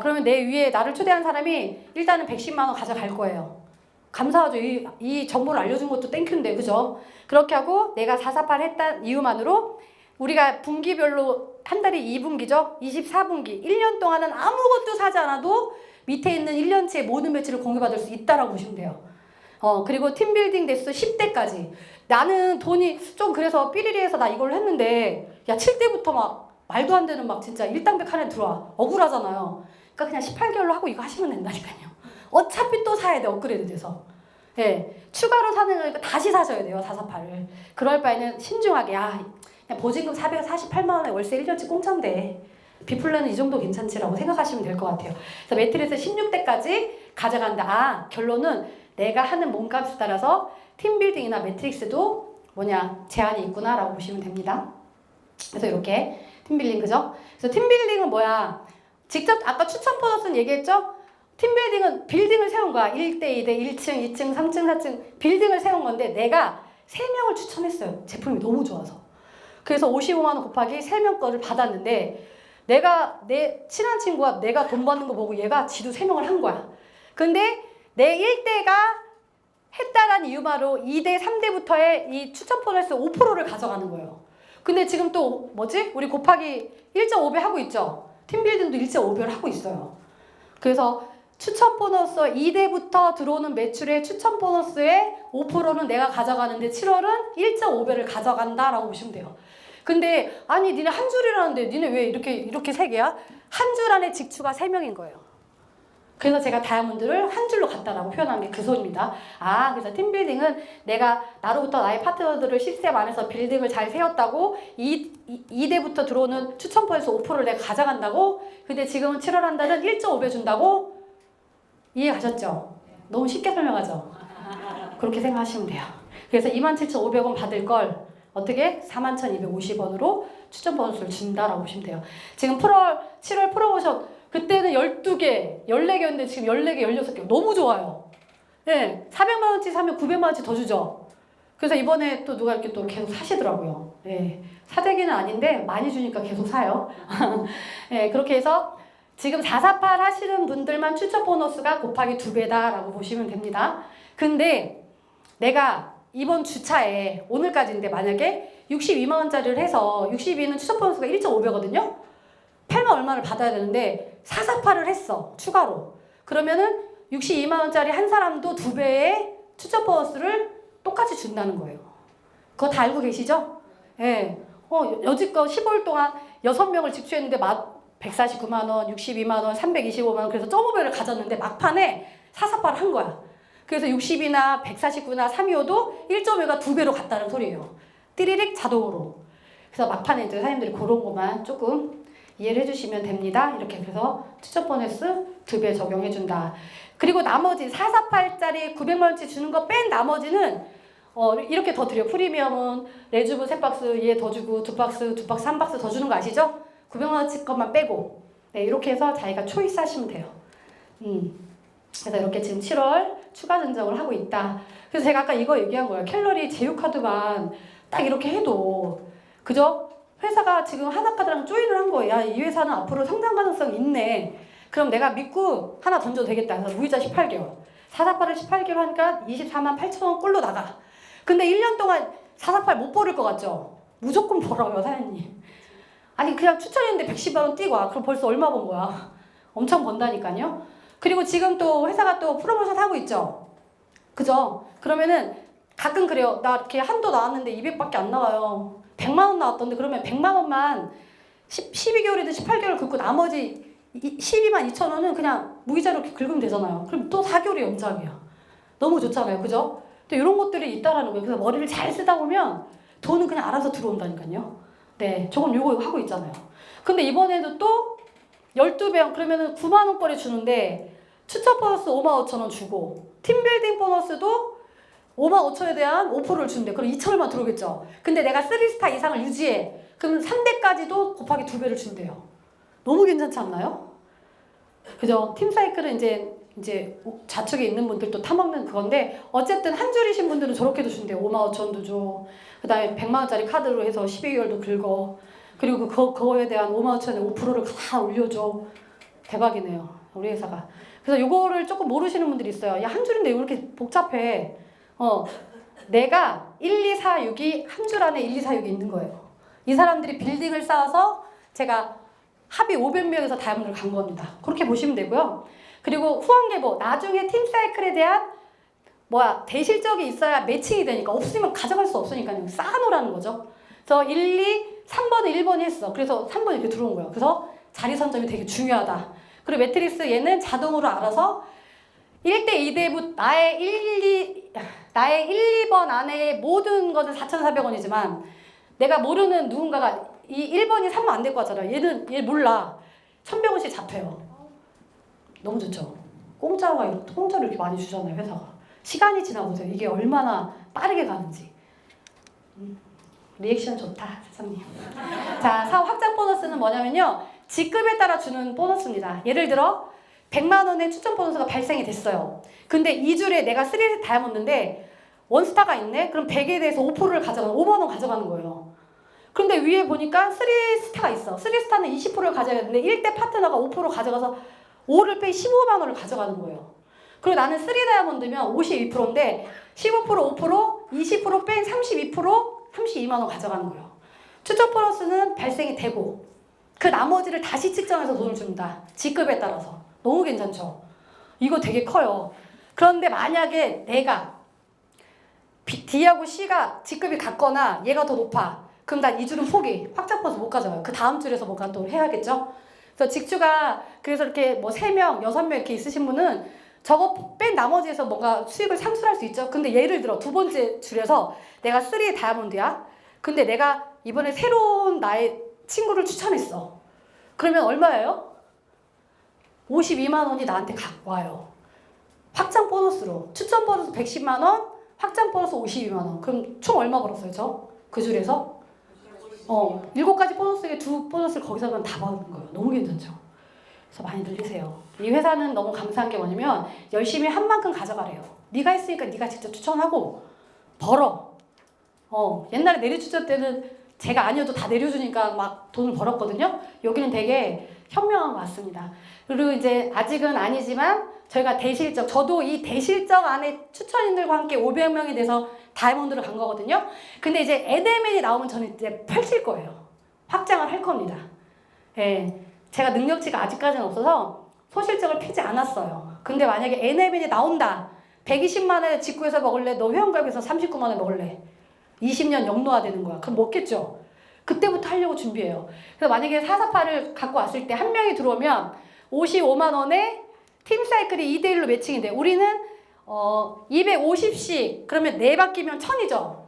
그러면 내 위에 나를 초대한 사람이 일단은 110만 원 가져갈 거예요. 감사하죠. 이 정보를 알려준 것도 땡큐인데, 그죠? 그렇게 하고 내가 448 했다는 이유만으로 우리가 분기별로 한 달이 2분기죠? 24분기, 1년 동안은 아무것도 사지 않아도 밑에 있는 1년치의 모든 매출을 공유받을 수 있다라고 보시면 돼요. 그리고 팀빌딩 대수 10대까지. 나는 돈이 좀 그래서 삐리리해서 나 이걸 했는데, 야, 7대부터 막 말도 안 되는 막 진짜 일당백 하나 들어와. 억울하잖아요. 그러니까 그냥 18개월로 하고 이거 하시면 된다니까요. 어차피 또 사야 돼, 업그레이드 돼서. 예, 추가로 사는 거니까 다시 사셔야 돼요, 448을. 그럴 바에는 신중하게, 그냥 보증금 448만 원에 월세 1년치 공짜인데 비플랜은 이 정도 괜찮지라고 생각하시면 될 것 같아요. 그래서 매트리스 16대까지 가져간다. 결론은 내가 하는 몸값에 따라서 팀빌딩이나 매트릭스도 제한이 있구나라고 보시면 됩니다. 그래서 이렇게 팀빌딩, 그죠? 그래서 팀빌딩은 뭐야? 직접 아까 추천 보너스는 얘기했죠? 팀빌딩은 빌딩을 세운 거야. 1대, 2대, 1층, 2층, 3층, 4층 빌딩을 세운 건데 내가 3명을 추천했어요. 제품이 너무 좋아서. 그래서 55만 원 곱하기 3명 거를 받았는데 내가 내 친한 친구가 내가 돈 버는 거 보고 얘가 지도 3명을 한 거야. 근데 내 1대가 했다라는 이유만으로 2대, 3대부터의 이 추천 보너스 5%를 가져가는 거예요. 근데 지금 또 우리 곱하기 1.5배 하고 있죠? 팀빌딩도 1.5배를 하고 있어요. 그래서 추천 보너스 2대부터 들어오는 매출의 추천 보너스의 5%는 내가 가져가는데 7월은 1.5배를 가져간다라고 보시면 돼요. 근데 아니 니네 한 줄이라는데 니네 왜 이렇게 세 개야? 한 줄 안에 직추가 3명인 거예요. 그래서 제가 다이아몬드를 한 줄로 갔다라고 표현한 게 그 소리입니다. 그래서 팀빌딩은 내가 나로부터 나의 파트너들을 시스템 안에서 빌딩을 잘 세웠다고 2대부터 들어오는 추천 보너스 5%를 내가 가져간다고. 근데 지금은 7월 한 달은 1.5배 준다고. 이해가셨죠? 너무 쉽게 설명하죠? 그렇게 생각하시면 돼요. 그래서 27,500원 받을 걸 어떻게? 41,250원으로 추천 보너스를 준다라고 보시면 돼요. 지금 7월 프로모션 그때는 12개, 14개였는데 지금 14개, 16개 너무 좋아요. 네, 400만 원치 사면 900만 원치 더 주죠. 그래서 이번에 또 누가 이렇게 또 계속 사시더라고요. 네, 사재기는 아닌데 많이 주니까 계속 사요. 네, 그렇게 해서 지금 448 하시는 분들만 추천 보너스가 곱하기 2배다라고 보시면 됩니다. 근데 내가 이번 주차에 오늘까지인데 만약에 62만 원짜리를 해서 62는 추천 보너스가 1.5배거든요. 8만 얼마를 받아야 되는데 448을 했어. 추가로. 그러면은 62만 원짜리 한 사람도 2배의 추천 보너스를 똑같이 준다는 거예요. 그거 다 알고 계시죠? 예. 여지껏 15일 동안 6명을 직수했는데 149만 원, 62만 원, 325만 원 그래서 0.5배를 가졌는데 막판에 448을 한 거야. 그래서 60이나 149나 325도 1.5배가 2배로 갔다는 소리예요. 띠리릭 자동으로. 그래서 막판에 이제 사장님들이 그런 것만 조금 이해를 해주시면 됩니다. 이렇게 해서 추천 보너스 2배 적용해준다. 그리고 나머지 448짜리 900만 원치 주는 거 뺀 나머지는 이렇게 더 드려요. 프리미엄은 레주브 3박스 얘 더 주고 2박스 3박스 더 주는 거 아시죠? 900만 원치 것만 빼고. 네, 이렇게 해서 자기가 초이스 하시면 돼요. 그래서 이렇게 지금 7월 추가 증정을 하고 있다. 그래서 제가 아까 이거 얘기한 거예요. 캘러리 제휴카드만 딱 이렇게 해도 그죠? 회사가 지금 하나카드랑 조인을 한 거예요. 야, 이 회사는 앞으로 성장 가능성이 있네. 그럼 내가 믿고 하나 던져도 되겠다. 그래서 무이자 18개월. 448을 18개월 하니까 24만 8천 원 꼴로 나가. 근데 1년 동안 448 못 벌을 것 같죠? 무조건 벌어요, 사장님. 아니 그냥 추천했는데 110만 원 뛰고 와. 그럼 벌써 얼마 번 거야? 엄청 번다니까요. 그리고 지금 또 회사가 또 프로모션 하고 있죠? 그죠? 그러면은 가끔 그래요. 나 이렇게 한도 나왔는데 200밖에 안 나와요. 100만 원 나왔던데 그러면 100만 원만 12개월이든 18개월 긁고 나머지 12만 2천 원은 그냥 무이자로 이렇게 긁으면 되잖아요. 그럼 또 4개월이 연장이야. 너무 좋잖아요. 그죠? 또 이런 것들이 있다라는 거예요. 그래서 머리를 잘 쓰다 보면 돈은 그냥 알아서 들어온다니까요. 네, 저건 요거 하고 있잖아요. 근데 이번에도 또 12배 그러면은 9만 원거리 주는데 추천 보너스 5만 5천 원 주고 팀빌딩 보너스도 5만 5천에 대한 5%를 준대. 그럼 2천을만 들어오겠죠. 근데 내가 3스타 이상을 유지해. 그럼 3대까지도 곱하기 2배를 준대요. 너무 괜찮지 않나요? 그죠? 팀사이클은 이제 좌측에 있는 분들도 타먹는 그건데 어쨌든 한 줄이신 분들은 저렇게도 준대요. 5만 5천도 줘. 그 다음에 100만 원짜리 카드로 해서 12개월도 긁어. 그리고 그거에 대한 5만 5천에 5%를 다 올려줘. 대박이네요. 우리 회사가. 그래서 요거를 조금 모르시는 분들이 있어요. 야, 한 줄인데 왜 이렇게 복잡해? 내가 1, 2, 4, 6이 한 줄 안에 1, 2, 4, 6이 있는 거예요. 이 사람들이 빌딩을 쌓아서 제가 합의 500명에서 다이아몬드를 간 겁니다. 그렇게 보시면 되고요. 그리고 후원계보, 나중에 팀사이클에 대한 대실적이 있어야 매칭이 되니까 없으면 가져갈 수 없으니까 쌓아놓으라는 거죠. 그래서 1, 2, 3번은 1번이 했어. 그래서 3번이 이렇게 들어온 거예요. 그래서 자리 선점이 되게 중요하다. 그리고 매트릭스 얘는 자동으로 알아서 1대 2대부터 나의 1, 2번 안에 모든 것은 4,400원이지만 내가 모르는 누군가가 이 1번이 사면 안 될 것 같잖아. 얘 몰라. 1,100원씩 잡혀요. 너무 좋죠. 공짜로 이렇게 많이 주잖아요, 회사가. 시간이 지나보세요. 이게 얼마나 빠르게 가는지. 리액션 좋다, 사장님. 자, 사업 확장 보너스는 뭐냐면요. 직급에 따라 주는 보너스입니다. 예를 들어 100만 원의 추천 보너스가 발생이 됐어요. 근데 2줄에 내가 3 다이아몬드인데 원스타가 있네? 그럼 100에 대해서 5%를 가져가는 5만 원 가져가는 거예요. 그런데 위에 보니까 3스타가 있어. 3스타는 20%를 가져가야 되는데 1대 파트너가 5% 가져가서 5를 빼 15만 원을 가져가는 거예요. 그리고 나는 3 다이아몬드면 52%인데 15%, 5%, 20% 뺀 32%, 32만 원 가져가는 거예요. 추천 보너스는 발생이 되고 그 나머지를 다시 측정해서 돈을 줍니다. 직급에 따라서. 너무 괜찮죠? 이거 되게 커요. 그런데 만약에 내가 D하고 C가 직급이 같거나 얘가 더 높아. 그럼 난 이 줄은 포기. 확장 보너스 못 가져가요. 그 다음 줄에서 뭔가 또 해야겠죠? 그래서 직주가 그래서 이렇게 3명, 6명 이렇게 있으신 분은 저거 뺀 나머지에서 뭔가 수익을 창출할 수 있죠. 근데 예를 들어 두 번째 줄에서 내가 3 다이아몬드야. 근데 내가 이번에 새로운 나의 친구를 추천했어. 그러면 얼마예요? 52만 원이 나한테 와요. 확장 보너스로. 추천 보너스 110만 원, 확장 보너스 52만 원. 그럼 총 얼마 벌었어요, 저? 그 줄에서? 7가지 보너스에 2 보너스를 거기서만 다 받는 거예요. 너무 괜찮죠? 그래서 많이 늘리세요. 이 회사는 너무 감사한 게 뭐냐면 열심히 한 만큼 가져가래요. 네가 했으니까 네가 직접 추천하고 벌어. 옛날에 내리추천 때는 제가 아니어도 다 내려주니까 막 돈을 벌었거든요. 여기는 되게 현명한 것 같습니다. 그리고 이제 아직은 아니지만 저희가 대실적, 저도 이 대실적 안에 추천인들과 함께 500명이 돼서 다이아몬드를 간 거거든요. 근데 이제 에데맨이 나오면 저는 이제 펼칠 거예요. 확장을 할 겁니다. 예, 제가 능력치가 아직까지는 없어서 소실적을 피지 않았어요. 근데 만약에 에데맨이 나온다. 120만 원에 직구해서 먹을래? 너 회원가입해서 39만 원에 먹을래? 20년 영노화 되는 거야. 그럼 먹겠죠? 그때부터 하려고 준비해요. 그래서 만약에 448을 갖고 왔을 때 한 명이 들어오면 55만 원에 팀사이클이 2대1로 매칭이 돼. 우리는 250씩 그러면 4바퀴면 1000이죠.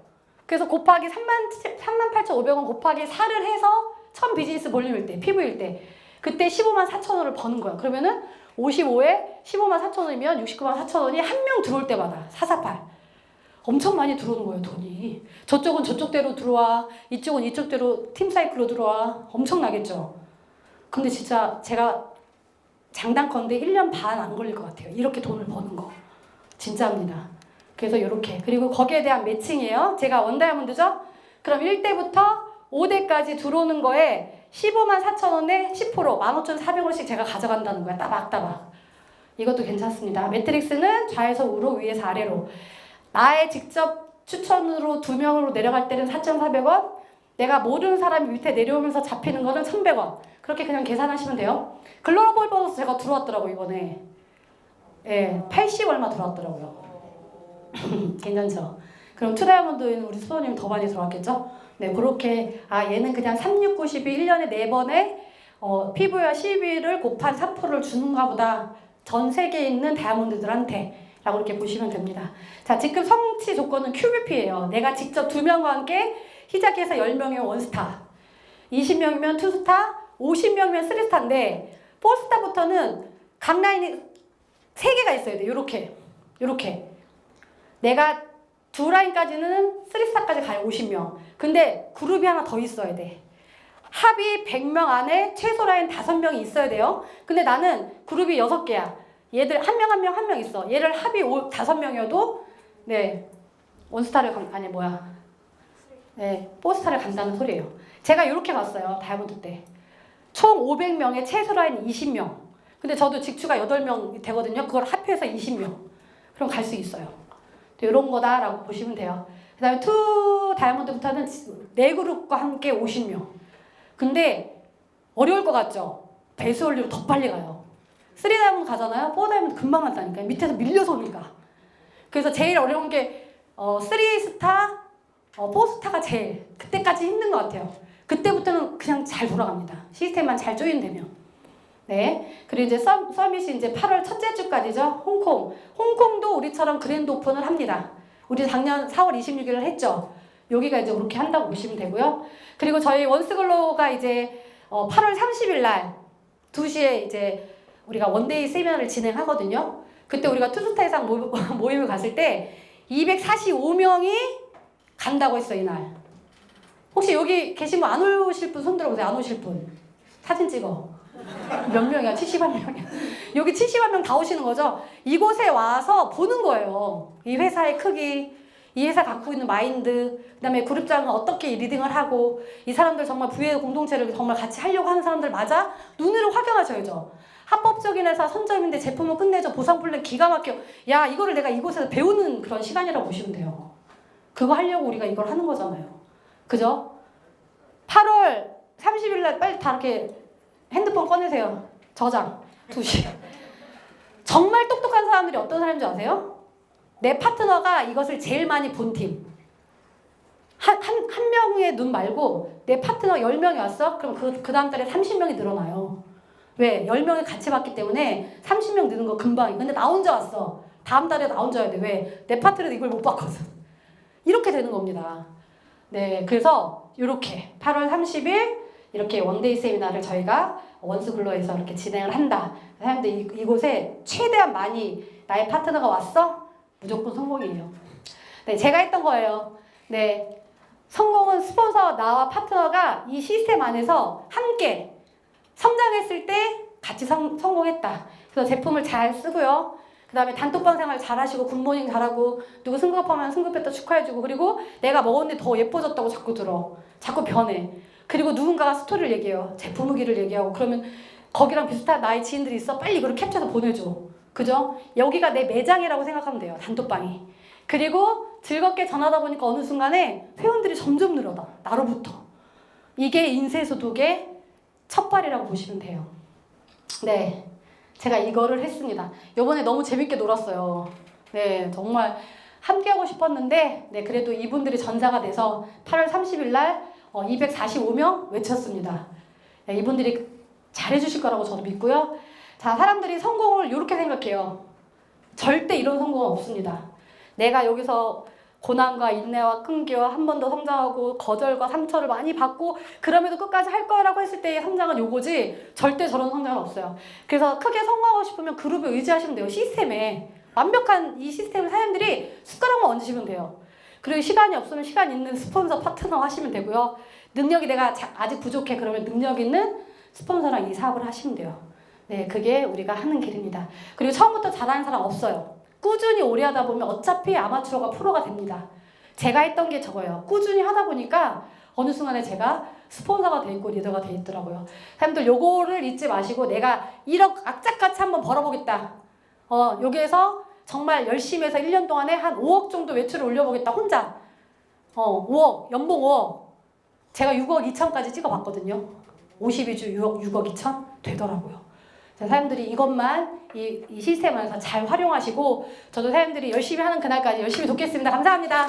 그래서 곱하기 38,500원 곱하기 4를 해서 1000 비즈니스 볼륨일 때, PV일 때 그때 15만 4천 원을 버는 거야. 그러면은 55에 15만 4천 원이면 69만 4천 원이 한 명 들어올 때마다 448 엄청 많이 들어오는 거예요, 돈이. 저쪽은 저쪽대로 들어와, 이쪽은 이쪽대로 팀사이클로 들어와. 엄청나겠죠? 근데 진짜 제가 장단컨대 1년 반 안 걸릴 것 같아요. 이렇게 돈을 버는 거. 진짜입니다. 그래서 이렇게. 그리고 거기에 대한 매칭이에요. 제가 원다이아몬드죠? 그럼 1대부터 5대까지 들어오는 거에 15만 4천 원에 10% 15,400원씩 제가 가져간다는 거야. 따박따박. 이것도 괜찮습니다. 매트릭스는 좌에서 우로, 위에서 아래로. 나의 직접 추천으로 2명으로 내려갈 때는 4,400원, 내가 모르는 사람이 밑에 내려오면서 잡히는 거는 1,100원. 그렇게 그냥 계산하시면 돼요. 글로벌 보너스 제가 들어왔더라고요, 이번에. 예, 80 얼마 들어왔더라고요. 괜찮죠? 그럼 투다이아몬드에는 우리 수호님 더 많이 들어왔겠죠? 네, 그렇게, 얘는 그냥 3692 1년에 4번에 PV와 CV를 곱한 3%를 주는가 보다. 전 세계에 있는 다이아몬드들한테. 라고 이렇게 보시면 됩니다. 자, 지금 성취 조건은 QBP예요. 내가 직접 2명과 함께 시작해서 10명이면 원스타, 20명이면 투스타, 50명이면 3스타인데 4스타부터는 각 라인이 3개가 있어야 돼. 요렇게. 내가 2라인까지는 3스타까지 가요. 50명. 근데 그룹이 하나 더 있어야 돼. 합이 100명 안에 최소 라인 5명이 있어야 돼요. 근데 나는 그룹이 6개야. 얘들 한 명 있어. 얘를 합이 5명이어도 네 원스타를 네 4스타를 간다는 소리예요. 제가 이렇게 갔어요. 다이아몬드 때. 총 500명에 최소 라인 20명. 근데 저도 직추가 8명 되거든요. 그걸 합해서 20명. 그럼 갈 수 있어요. 이런 거다라고 보시면 돼요. 그 다음에 2 다이아몬드부터는 4그룹과 함께 50명. 근데 어려울 것 같죠? 배수 원리로 더 빨리 가요. 3 다이아몬드 가잖아요. 4 다이아몬드 금방 간다니까요. 밑에서 밀려서 오니까. 그래서 제일 어려운 게 3스타, 4스타가 제일 그때까지 힘든 것 같아요. 그때부터는 그냥 잘 돌아갑니다. 시스템만 잘 조인되면. 네. 그리고 이제 서밋이 이제 8월 첫째 주까지죠. 홍콩도 우리처럼 그랜드 오픈을 합니다. 우리 작년 4월 26일을 했죠. 여기가 이제 그렇게 한다고 보시면 되고요. 그리고 저희 원스글로가 이제 8월 30일 날 2시에 이제 우리가 원데이 세미나를 진행하거든요. 그때 우리가 투스타 이상 모임을 갔을 때 245명이 간다고 했어, 이날. 혹시 여기 계신 분 안 오실 분 손 들어보세요. 안 오실 분. 사진 찍어. 몇 명이야? 70만 명이야. 여기 70만 명 다 오시는 거죠? 이곳에 와서 보는 거예요. 이 회사의 크기, 이 회사 갖고 있는 마인드, 그 다음에 그룹장은 어떻게 리딩을 하고, 이 사람들 정말 부의 공동체를 정말 같이 하려고 하는 사람들 맞아? 눈으로 확인하셔야죠. 합법적인 회사 선점인데 제품은 끝내줘. 보상 플랜 기가 막혀. 야, 이거를 내가 이곳에서 배우는 그런 시간이라고 보시면 돼요. 그거 하려고 우리가 이걸 하는 거잖아요. 그죠? 8월 30일 날 빨리 다 이렇게 핸드폰 꺼내세요. 저장. 2시. 정말 똑똑한 사람들이 어떤 사람인지 아세요? 내 파트너가 이것을 제일 많이 본 팀. 한 명의 눈 말고 내 파트너 10명이 왔어? 그럼 그 다음 달에 30명이 늘어나요. 왜? 10명이 같이 봤기 때문에 30명 느는 거 금방이. 근데 나 혼자 왔어. 다음 달에 나 혼자 와야 돼. 왜? 내 파트너도 이걸 못 봤거든. 이렇게 되는 겁니다. 네, 그래서 이렇게 8월 30일 이렇게 원데이 세미나를 저희가 원스글로에서 이렇게 진행을 한다. 사람들 이곳에 최대한 많이 나의 파트너가 왔어? 무조건 성공이에요. 네, 제가 했던 거예요. 네, 성공은 스폰서 나와 파트너가 이 시스템 안에서 함께 성장했을 때 같이 성공했다. 그래서 제품을 잘 쓰고요. 그 다음에 단톡방 생활 잘하시고 굿모닝 잘하고 누구 승급하면 승급했다 축하해주고 그리고 내가 먹었는데 더 예뻐졌다고 자꾸 들어. 자꾸 변해. 그리고 누군가가 스토리를 얘기해요. 제품 후기를 얘기하고 그러면 거기랑 비슷한 나의 지인들이 있어. 빨리 이걸 캡처해서 보내줘. 그죠? 여기가 내 매장이라고 생각하면 돼요. 단톡방이. 그리고 즐겁게 전하다 보니까 어느 순간에 회원들이 점점 늘어나. 나로부터. 이게 인쇄소독의 첫발이라고 보시면 돼요. 네. 제가 이거를 했습니다. 요번에 너무 재밌게 놀았어요. 네, 정말 함께하고 싶었는데, 네, 그래도 이분들이 전사가 돼서 8월 30일 날 245명 외쳤습니다. 네, 이분들이 잘해주실 거라고 저도 믿고요. 자, 사람들이 성공을 이렇게 생각해요. 절대 이런 성공은 없습니다. 내가 여기서 고난과 인내와 끈기와 한 번 더 성장하고 거절과 상처를 많이 받고 그럼에도 끝까지 할 거라고 했을 때의 성장은 요거지 절대 저런 성장은 없어요. 그래서 크게 성공하고 싶으면 그룹에 의지하시면 돼요. 시스템에. 완벽한 이 시스템을 사람들이 숟가락만 얹으시면 돼요. 그리고 시간이 없으면 시간 있는 스폰서 파트너 하시면 되고요. 능력이 내가 아직 부족해 그러면 능력 있는 스폰서랑 이 사업을 하시면 돼요. 네, 그게 우리가 하는 길입니다. 그리고 처음부터 잘하는 사람 없어요. 꾸준히 오래 하다 보면 어차피 아마추어가 프로가 됩니다. 제가 했던 게 저거예요. 꾸준히 하다 보니까 어느 순간에 제가 스폰서가 돼 있고 리더가 돼 있더라고요. 사람들 요거를 잊지 마시고 내가 1억 악착같이 한번 벌어보겠다. 여기에서 정말 열심히 해서 1년 동안에 한 5억 정도 매출을 올려보겠다. 혼자. 5억, 연봉 5억. 제가 6억 2천까지 찍어봤거든요. 52주 6억 2천 되더라고요. 사람들이 이것만 이 시스템 안에서 잘 활용하시고 저도 사람들이 열심히 하는 그날까지 열심히 돕겠습니다. 감사합니다.